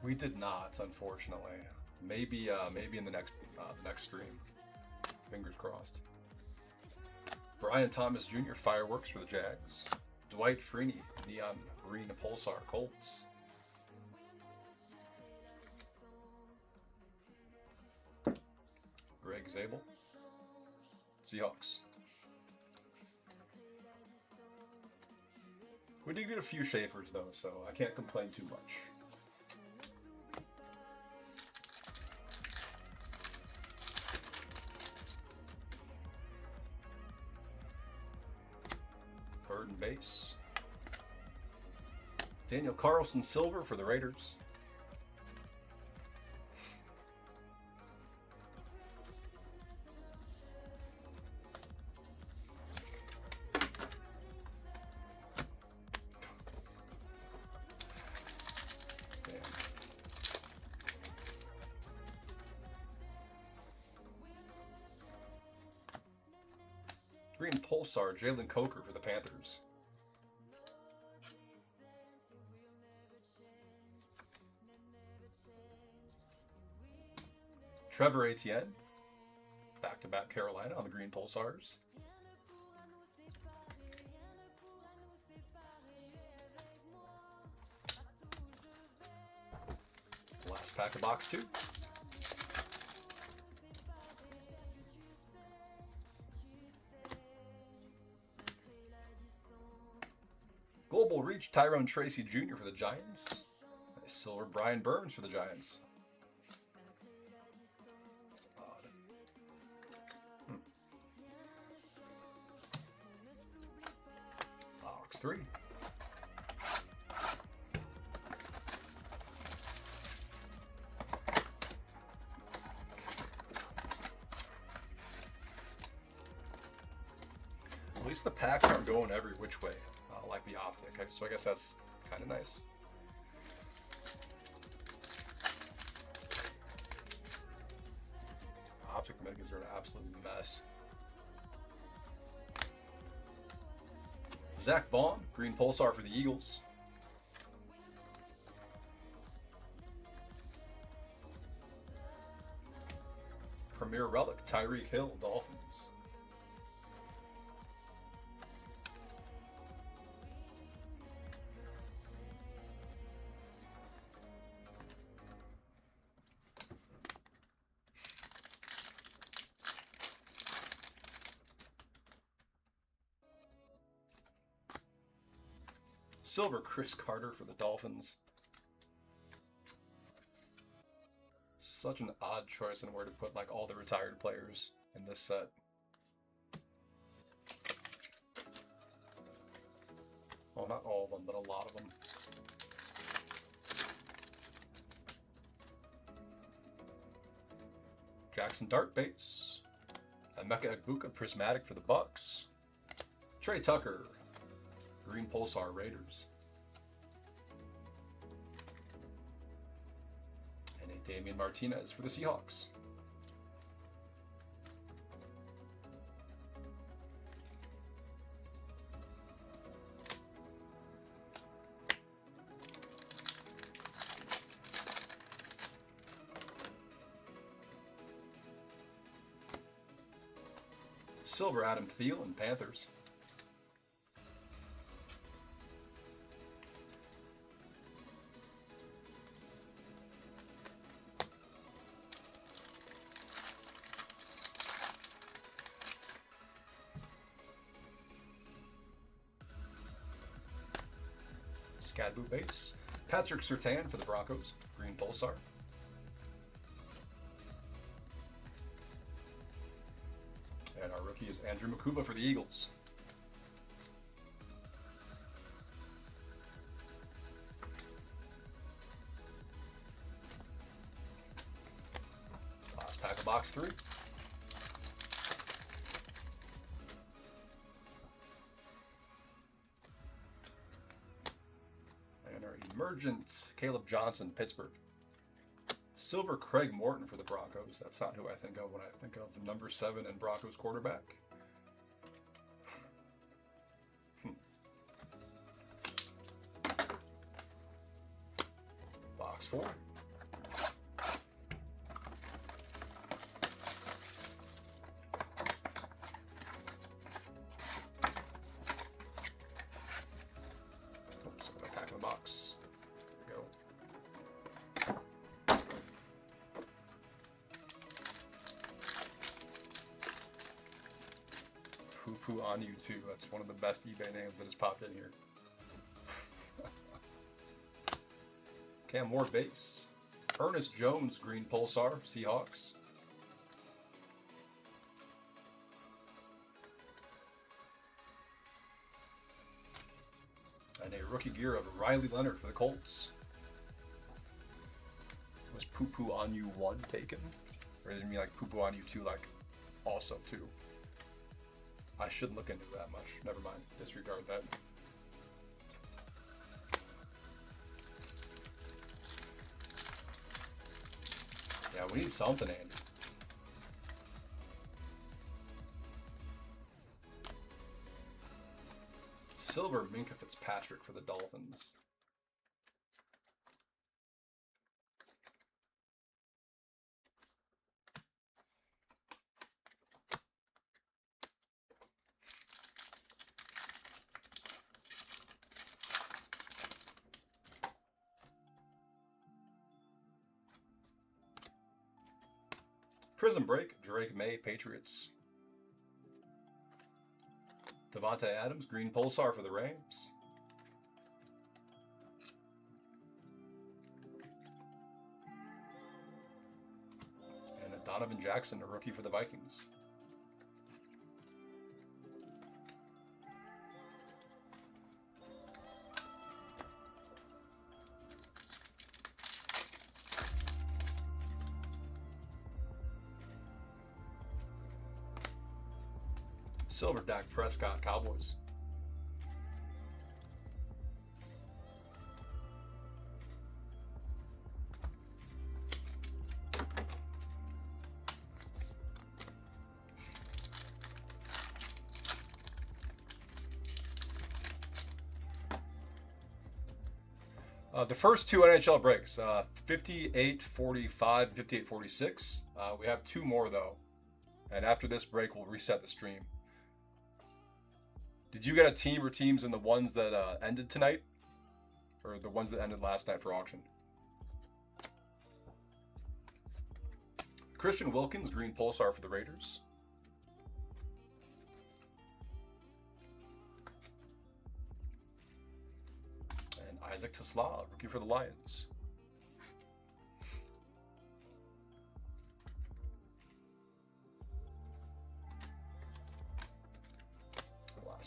We did not, unfortunately. Maybe in the next stream. Fingers crossed. Brian Thomas Jr. Fireworks for the Jags. Dwight Freeney Neon Green Pulsar Colts. Greg Zabel Seahawks. We did get a few Schaefers though, so I can't complain too much. Bird and base. Daniel Carlson Silver for the Raiders. Green Pulsar, Jalen Coker for the Panthers. Trevor Etienne, back-to-back Carolina on the Green Pulsars. pack of box 2. Global Reach, Tyrone Tracy Jr. for the Giants. Nice silver Brian Burns for the Giants. That's odd. Box 3. At least the packs aren't going every which way, like the Optic. So I guess that's kind of nice. Optic Megas are an absolute mess. Zach Vaughn, green Pulsar for the Eagles. Premier Relic, Tyreek Hill, Dolphins. Silver Chris Carter for the Dolphins. Such an odd choice in where to put like all the retired players in this set. Well, not all of them, but a lot of them. Jackson Dart base. Emeka Egbuka prismatic for the Bucks. Trey Tucker, green Pulsar Raiders. And a Damian Martinez for the Seahawks. Silver Adam Thielen, Panthers. Scadboot base. Patrick Surtain for the Broncos, green Pulsar. And our rookie is Andrew Makuba for the Eagles. Last pack of box 3. And our emergent Caleb Johnson, Pittsburgh. Silver Craig Morton for the Broncos. That's not who I think of when I think of number 7 and Broncos quarterback. Box 4. Oops, I'm gonna pack in the box. There we go. Poo on you too. That's one of the best eBay names that has popped in here. Cam Ward base. Ernest Jones, green Pulsar, Seahawks. And a rookie gear of Riley Leonard for the Colts. Was Poo on you 1 taken? Or did it mean like Poo on you 2 like also 2? I shouldn't look into that much. Never mind. Disregard that. Yeah, we need something, Andy. Silver Minka Fitzpatrick for the Dolphins. Prizm break, Drake May, Patriots. Devontae Adams, green pulsar for the Rams. And a Donovan Jackson, a rookie for the Vikings. Silver Dak Prescott, Cowboys. The first two NHL breaks, 58-45 and 58-46. We have two more though. And after this break, we'll reset the stream. Did you get a team or teams in the ones that ended tonight? Or the ones that ended last night for auction? Christian Wilkins, green pulsar for the Raiders. And Isaac Tesla, rookie for the Lions.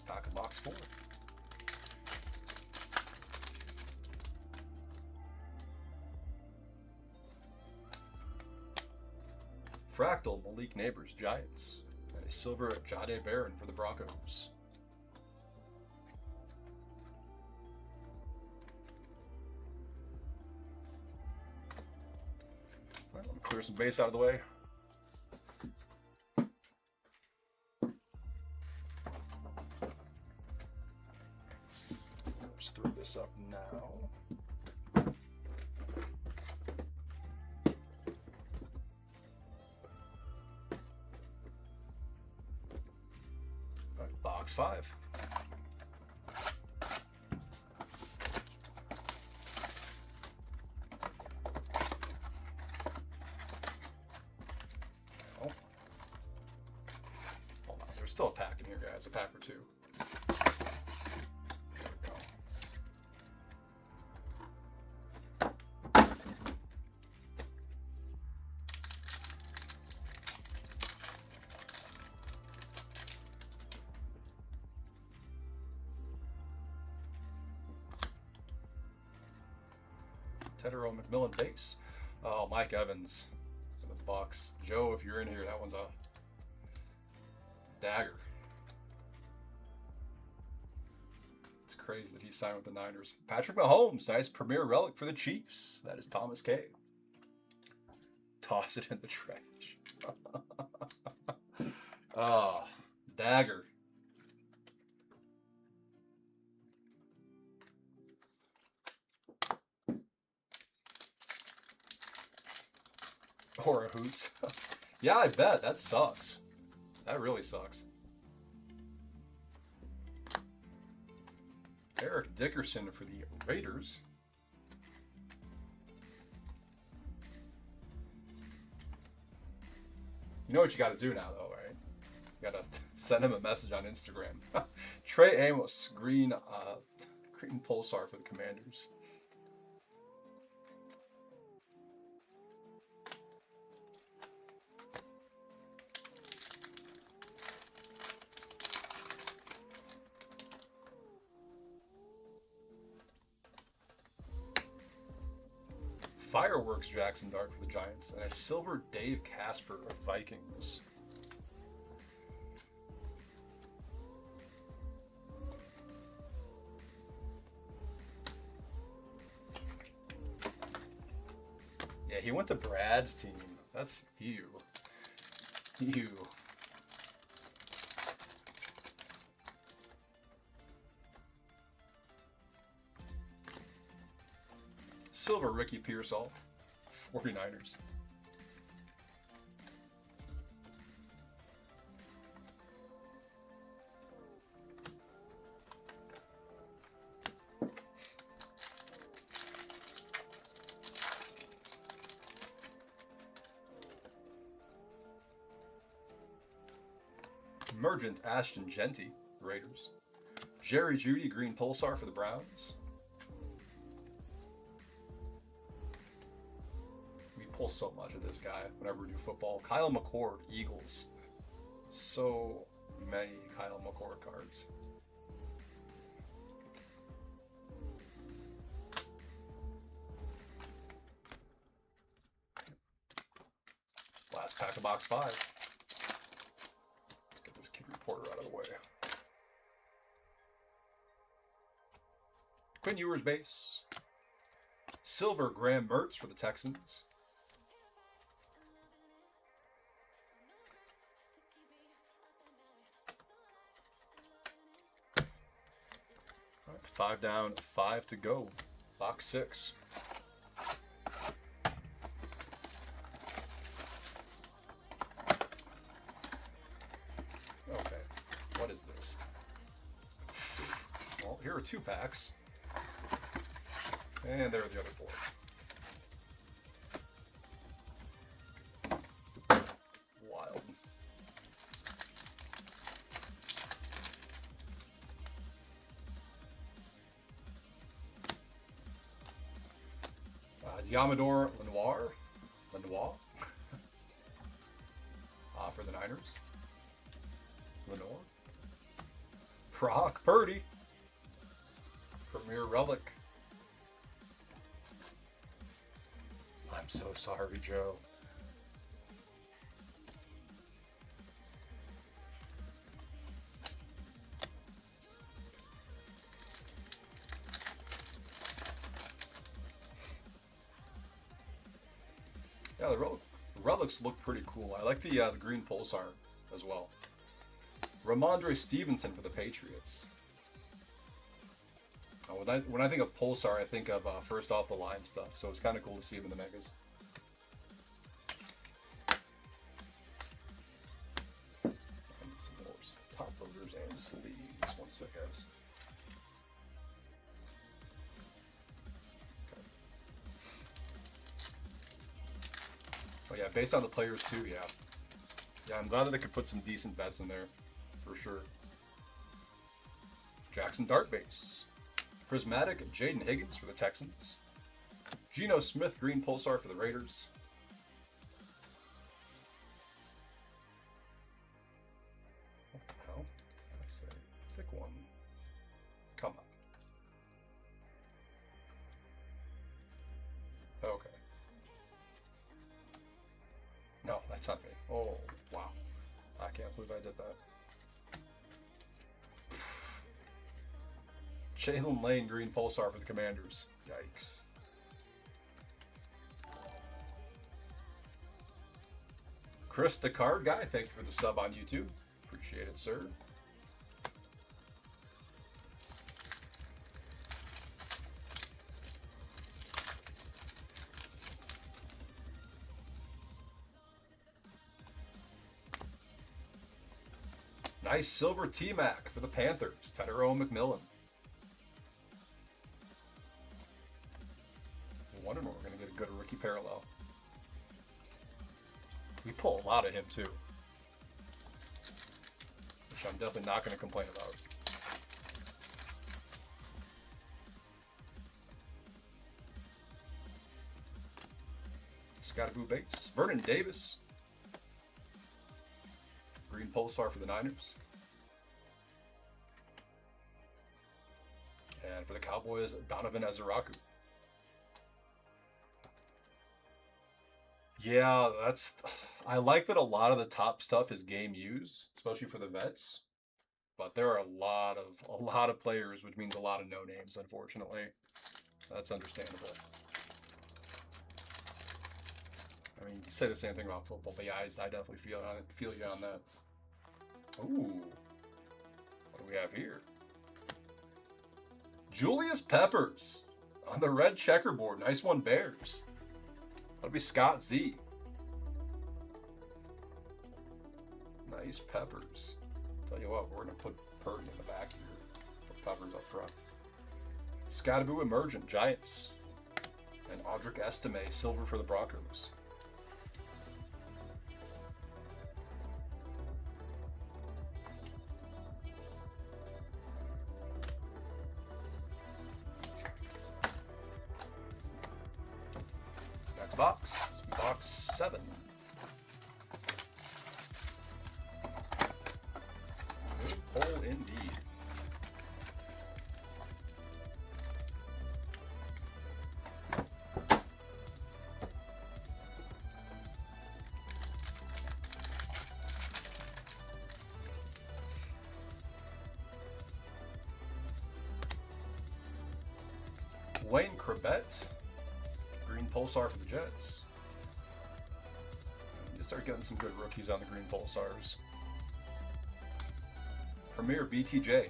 Pack of box 4. Fractal, Malik Neighbors, Giants. And a silver Jade Barron for the Broncos. All right, let me clear some base out of the way. Throw this up now. All right, box 5. Oh. Hold on, there's still a pack in here, guys. A pack or two. Tedero McMillan base. Oh, Mike Evans for the Bucks. Joe, if you're in here, that one's a dagger. It's crazy that he signed with the Niners. Patrick Mahomes, nice premier relic for the Chiefs. That is Thomas K. Toss it in the trash. Ah, dagger. Or a hoops. Yeah, I bet. That sucks. That really sucks. Eric Dickerson for the Raiders. You know what you got to do now, though, right? You got to send him a message on Instagram. Trey Amos, green pulsar for the Commanders. Fireworks Jackson Dart for the Giants, and a silver Dave Casper of Vikings. Yeah, he went to Brad's team. That's you. You. Silver Ricky Pearsall, 49ers. Emergent Ashton Genty, Raiders. Jerry Jeudy, green Pulsar for the Browns. We pull so much of this guy whenever we do football. Kyle McCord, Eagles. So many Kyle McCord cards. Last pack of box 5. Let's get this kid reporter out of the way. Quinn Ewers base. Silver Graham Mertz for the Texans. All right, 5 down, 5 to go. Box 6. Okay, what is this? Well, here are 2 packs. And there are the other 4. Wild. Diamador Lenoir. For the Niners. Lenoir. Brock Purdy. Premier Relic. I'm so sorry, Joe. Yeah, the relics look pretty cool. I like the green Pulsar as well. Ramondre Stevenson for the Patriots. When I think of Pulsar, I think of first off the line stuff, so it's kind of cool to see him in the Megas. And some more top loaders and sleeves. One sec, guys. Okay. Oh yeah, based on the players too, yeah. Yeah, I'm glad that they could put some decent bets in there, for sure. Jackson Dart base. Prismatic Jaden Higgins for the Texans. Geno Smith green Pulsar for the Raiders. What the hell? I say, pick one. Come on. Okay. No, that's not me. Oh, wow. I can't believe I did that. Jalen Lane green Pulsar for the Commanders. Yikes. Chris the Card Guy, thank you for the sub on YouTube. Appreciate it, sir. Nice silver T-Mac for the Panthers. Tyrone McMillan. I'm wondering when we're going to get a good rookie parallel. We pull a lot of him too, which I'm definitely not going to complain about. Scottaboo base. Vernon Davis. Green Pulsar for the Niners. And for the Cowboys, Donovan Ezeraku. Yeah, I like that a lot of the top stuff is game use, especially for the vets. But there are a lot of players, which means a lot of no names, unfortunately. That's understandable. I mean, you say the same thing about football, but yeah, I definitely feel you on that. Ooh, what do we have here? Julius Peppers on the red checkerboard. Nice one, Bears. That'll be Scott Z. Nice Peppers. Tell you what, we're gonna put Purdy in the back here. Put Peppers up front. Scottaboo Emergent Giants. And Audric Estime silver for the Broncos. box. This will be box 7. Good pull indeed. Wayne Corbett, green pulsar for the Jets. You start getting some good rookies on the green pulsars. Premier BTJ,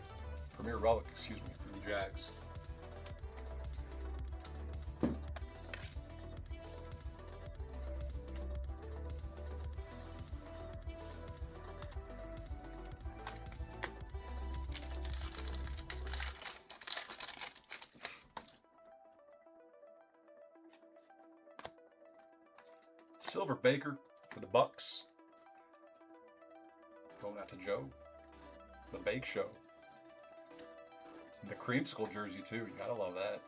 Premier Relic, excuse me, for the Jags. Silver Baker for the Bucks. Going out to Joe. The Bake Show. The Creamsicle jersey too. You gotta love that.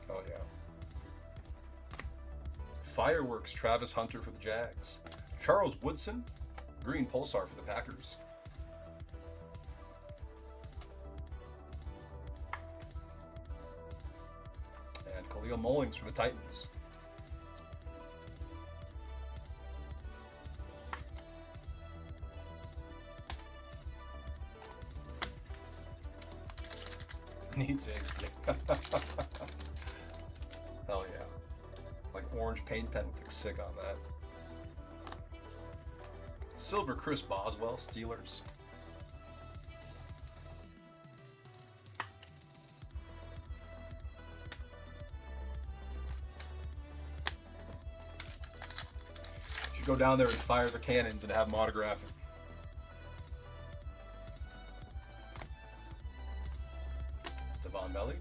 Oh yeah. Fireworks Travis Hunter for the Jags. Charles Woodson, green pulsar for the Packers. And Khalil Mullings for the Titans. Needs it. Hell yeah. Like orange paint pen with a sig on that. Silver Chris Boswell, Steelers. Should go down there and fire the cannons and have them autograph it. Devon Belly,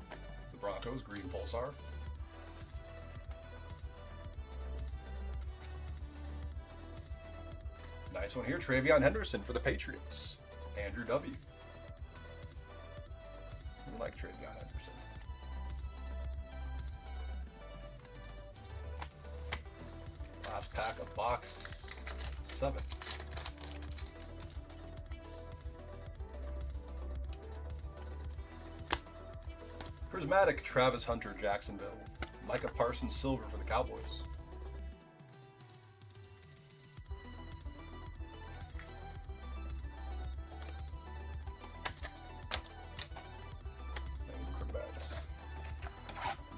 the Broncos, green pulsar. Nice one here, Travion Henderson for the Patriots. Andrew W. I like Travion Henderson. Last pack of box 7. Prismatic Travis Hunter, Jacksonville. Micah Parsons silver for the Cowboys.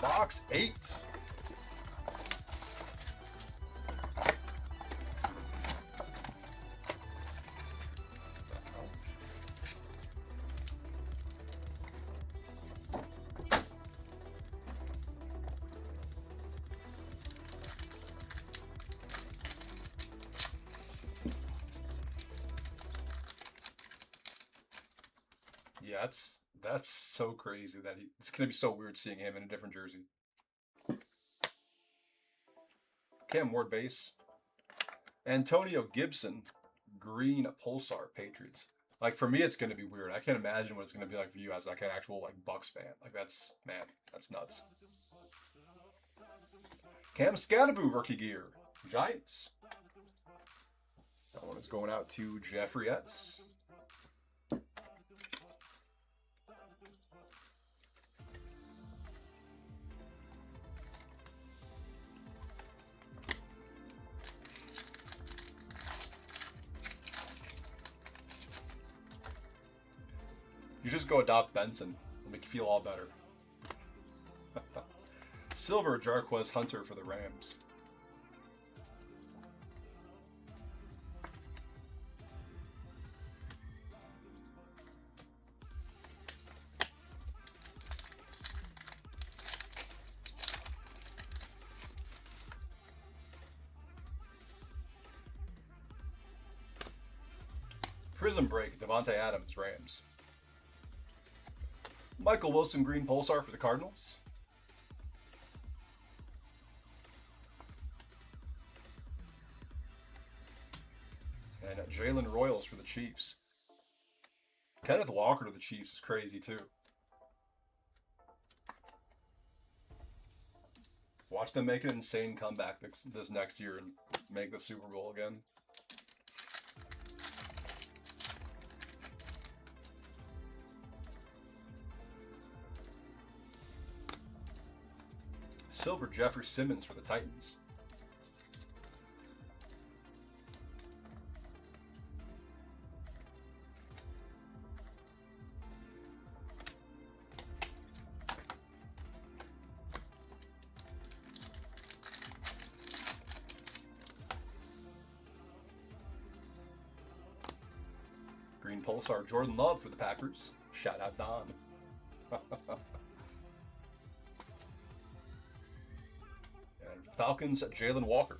Box 8. Yeah, that's so crazy that it's gonna be so weird seeing him in a different jersey. Cam Ward base. Antonio Gibson, green pulsar, Patriots. Like for me, it's gonna be weird. I can't imagine what it's gonna be like for you as like an actual like Bucks fan. Like that's, man, that's nuts. Cam Scatterboo rookie gear, Giants. That one is going out to Jeffrey S. You just go adopt Benson. It'll make you feel all better. Silver Jarquez Hunter for the Rams. Prizm break, Devontae Adams, Rams. Michael Wilson, green pulsar for the Cardinals. And Jalen Royals for the Chiefs. Kenneth Walker to the Chiefs is crazy too. Watch them make an insane comeback this next year and make the Super Bowl again. Silver Jeffrey Simmons for the Titans. Green Pulsar Jordan Love for the Packers. Shout out Don. And Falcons Jalen Walker.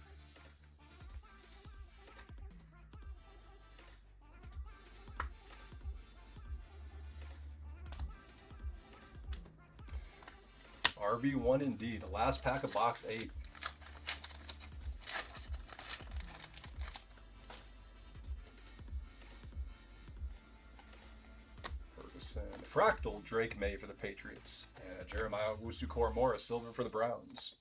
RB1 indeed. The last pack of box 8. Fractal Drake May for the Patriots. And Jeremiah Owusu-Koramoah silver for the Browns.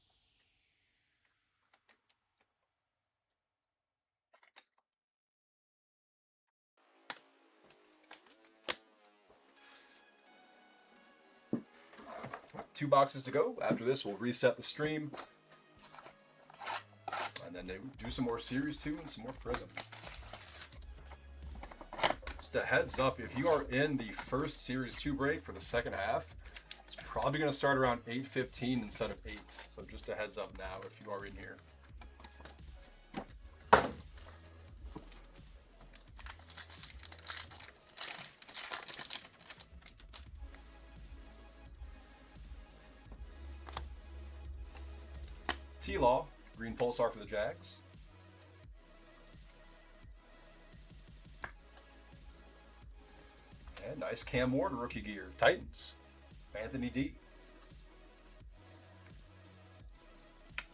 Two boxes to go. After this, we'll reset the stream. And then do some more Series 2 and some more Prizm. Just a heads up, if you are in the first Series 2 break for the second half, it's probably going to start around 8:15 instead of 8. So just a heads up now if you are in here. T-Law, Green Pulsar for the Jags. And nice Cam Ward rookie gear. Titans, Anthony D. What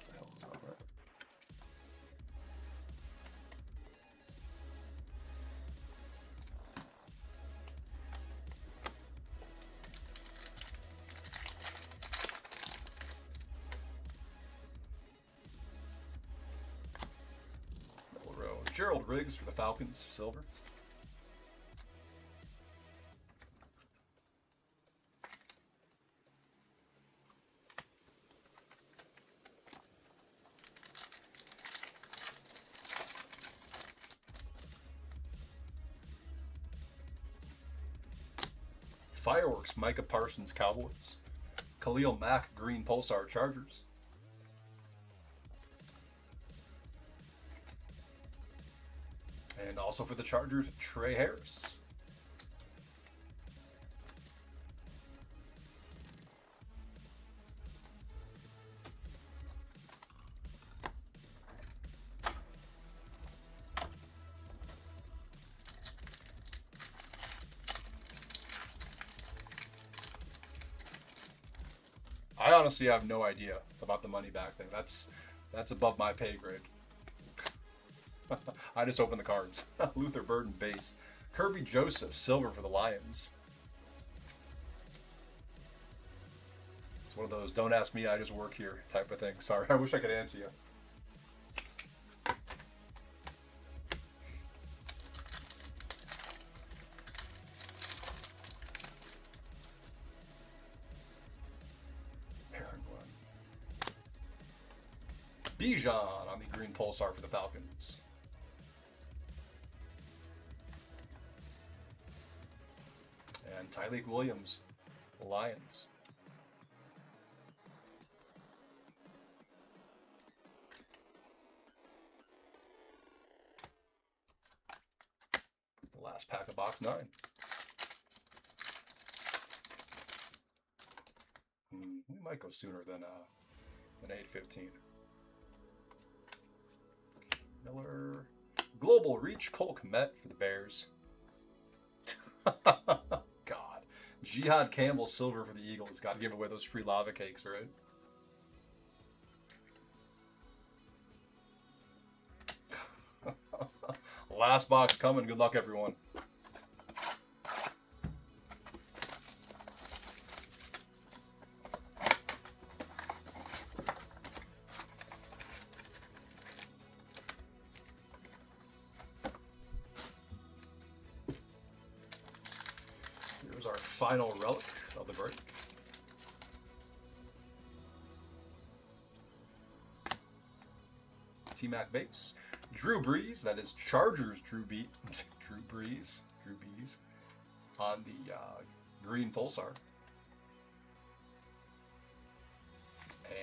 the hell is on that? Gerald Riggs for the Falcons, silver. Fireworks, Micah Parsons, Cowboys. Khalil Mack, Green Pulsar, Chargers. And also for the Chargers, Trey Harris. I honestly have no idea about the money back thing. That's above my pay grade. I just opened the cards. Luther Burden base. Kirby Joseph silver for the Lions. It's one of those don't ask me, I just work here type of thing. Sorry, I wish I could answer you. Bijan on the Green Pulsar for the Falcons. And Tyleek Williams, the Lions. The last pack of box 9. We might go sooner than 8:15. Miller. Global Reach, Cole Kmet for the Bears. God. Jihad Campbell silver for the Eagles. Got to give away those free lava cakes, right? Last box coming. Good luck, everyone. Here's our final relic of the break. T-Mac base. Drew Brees, that is Chargers Drew Brees on the green Pulsar.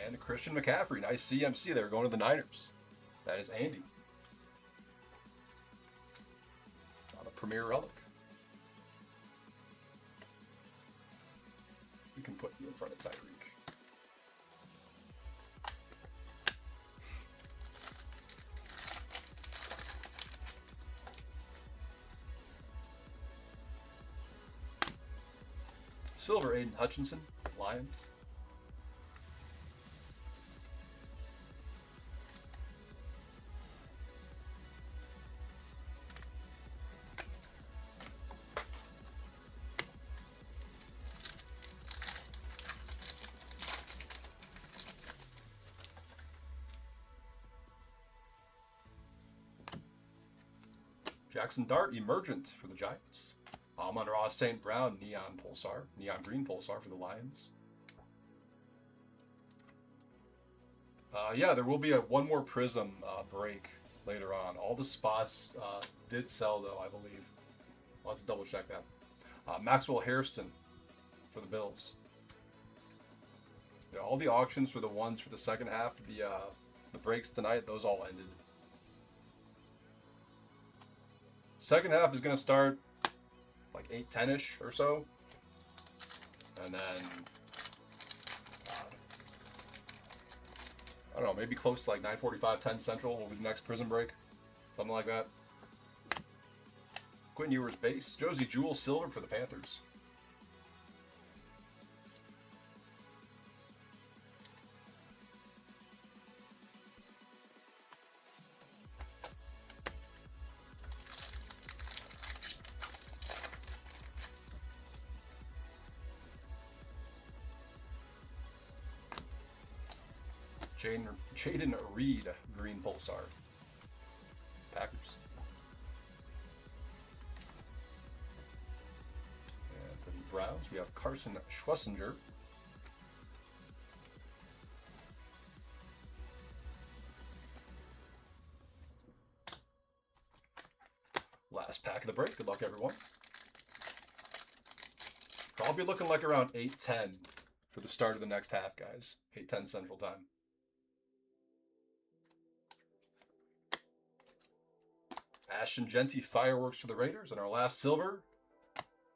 And Christian McCaffrey, nice CMC. They were going to the Niners. That is Andy. On a Premier Relic. We can put you in front of Tyreek. Silver, Aiden Hutchinson, Lions. Jackson Dart, Emergent for the Giants. Amon-Ra St. Brown, Neon Green Pulsar for the Lions. Yeah, there will be one more Prizm break later on. All the spots did sell, though, I believe. I'll have to double check that. Maxwell Hairston for the Bills. Yeah, all the auctions for the ones for the second half of the breaks tonight, those all ended. Second half is going to start like 8:10ish or so, and then I don't know, maybe close to like 9:45, 10 Central will be the next Prizm break, something like that. Quinn Ewers base, Josie Jewell silver for the Panthers. Jaden Reed, green Pulsar. Packers. And for the Browns, we have Carson Schwessinger. Last pack of the break. Good luck, everyone. Probably looking like around 8:10 for the start of the next half, guys. 8:10 Central Time. Ashton Genty fireworks for the Raiders, and our last silver,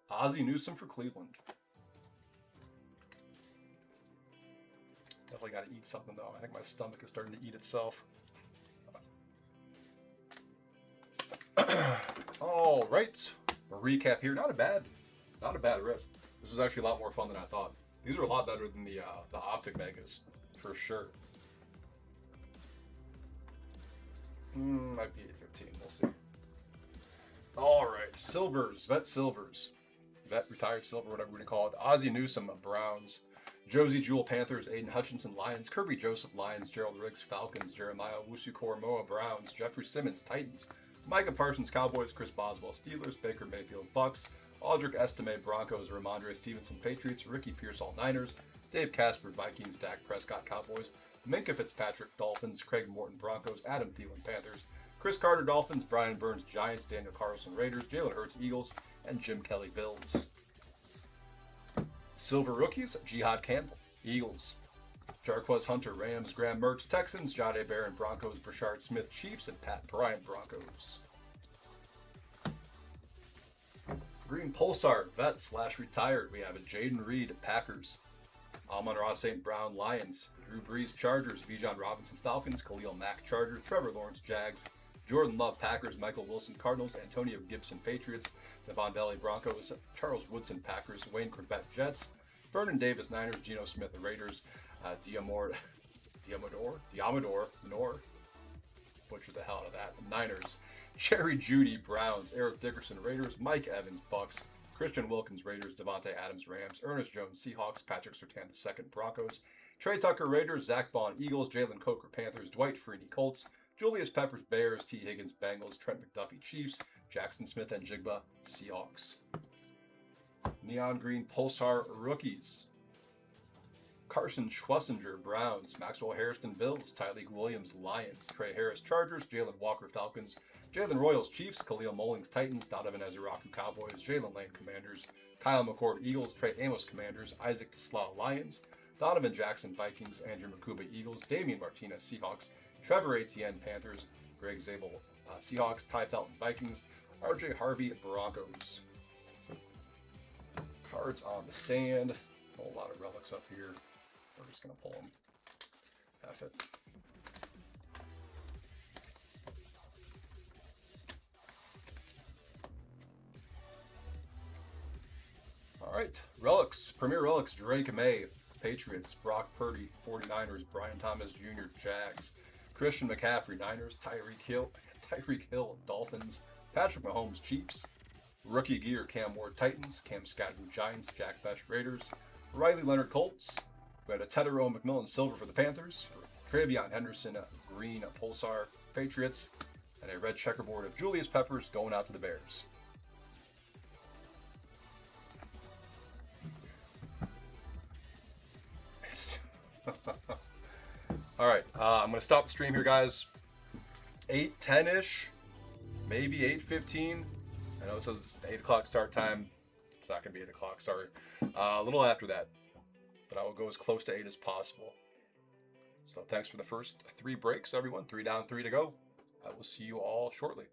Ozzie Newsome for Cleveland. Definitely got to eat something though. I think my stomach is starting to eat itself. All right, a recap here. Not a bad rip. This was actually a lot more fun than I thought. These are a lot better than the Optic Megas, for sure. Might be 8:15. We'll see. All right, silvers, vet retired silver, whatever we call it. Ozzie Newsome, Browns. Josie Jewell, Panthers. Aiden Hutchinson, Lions. Kirby Joseph, Lions. Gerald Riggs, Falcons. Jeremiah Wusu-Koramoah, Browns. Jeffrey Simmons, Titans. Micah Parsons, Cowboys. Chris Boswell, Steelers. Baker Mayfield, Bucks. Aldrich Estime, Broncos. Ramondre Stevenson, Patriots. Ricky Pearsall, Niners. Dave Casper, Vikings. Dak Prescott, Cowboys. Minka Fitzpatrick, Dolphins. Craig Morton, Broncos. Adam Thielen, Panthers. Chris Carter, Dolphins. Brian Burns, Giants. Daniel Carlson, Raiders. Jalen Hurts, Eagles. And Jim Kelly, Bills. Silver rookies, Jihad Campbell, Eagles. Jarquez Hunter, Rams. Graham Mertz, Texans. Jahdae Barron, Broncos. Brashard Smith, Chiefs. And Pat Bryant, Broncos. Green Pulsar, vet / retired. We have a Jaden Reed, Packers. Amon-Ra St. Brown, Lions. Drew Brees, Chargers. Bijan Robinson, Falcons. Khalil Mack, Chargers. Trevor Lawrence, Jags. Jordan Love, Packers. Michael Wilson, Cardinals. Antonio Gibson, Patriots. Devon Valley, Broncos. Charles Woodson, Packers. Wayne Corbett, Jets. Vernon Davis, Niners. Geno Smith, the Raiders. Diamador, Nor. Butcher the hell out of that. Niners. Jerry Judy, Browns. Eric Dickerson, Raiders. Mike Evans, Bucks. Christian Wilkins, Raiders. Devontae Adams, Rams. Ernest Jones, Seahawks. Patrick Surtain II, Broncos. Trey Tucker, Raiders. Zach Bond, Eagles. Jalen Coker, Panthers. Dwight Freeney, Colts. Julius Peppers, Bears. T. Higgins, Bengals. Trent McDuffie, Chiefs. Jackson Smith and Jigba, Seahawks. Neon Green Pulsar Rookies. Carson Schwessinger, Browns. Maxwell Harrison, Bills. Tyleek Williams, Lions. Trey Harris, Chargers. Jalen Walker, Falcons. Jalen Royals, Chiefs. Khalil Mullings, Titans. Donovan Ezeraku, Cowboys. Jalen Lane, Commanders. Kyle McCord, Eagles. Trey Amos, Commanders. Isaac Tesla, Lions. Donovan Jackson, Vikings. Andrew Makuba, Eagles. Damian Martinez, Seahawks. Trevor Etienne, Panthers. Greg Zabel, Seahawks. Ty Felton, Vikings. RJ Harvey, Broncos. Cards on the stand. A whole lot of relics up here. We're just going to pull them. F it. All right. Relics. Premier Relics. Drake May, Patriots. Brock Purdy, 49ers. Brian Thomas Jr., Jags. Christian McCaffrey, Niners. Tyreek Hill, Dolphins. Patrick Mahomes, Chiefs. Rookie Gear, Cam Ward, Titans. Cam Scadoo, Giants. Jack Besh, Raiders. Riley Leonard, Colts. We had a Tedero McMillan Silver for the Panthers. Travion Henderson, Green Pulsar, Patriots. And a red checkerboard of Julius Peppers going out to the Bears. All right, I'm going to stop the stream here, guys. 8:10-ish, maybe 8:15. I know it says it's 8 o'clock start time. It's not going to be 8 o'clock, sorry. A little after that. But I will go as close to 8 as possible. So thanks for the first 3 breaks, everyone. 3 down, 3 to go. I will see you all shortly.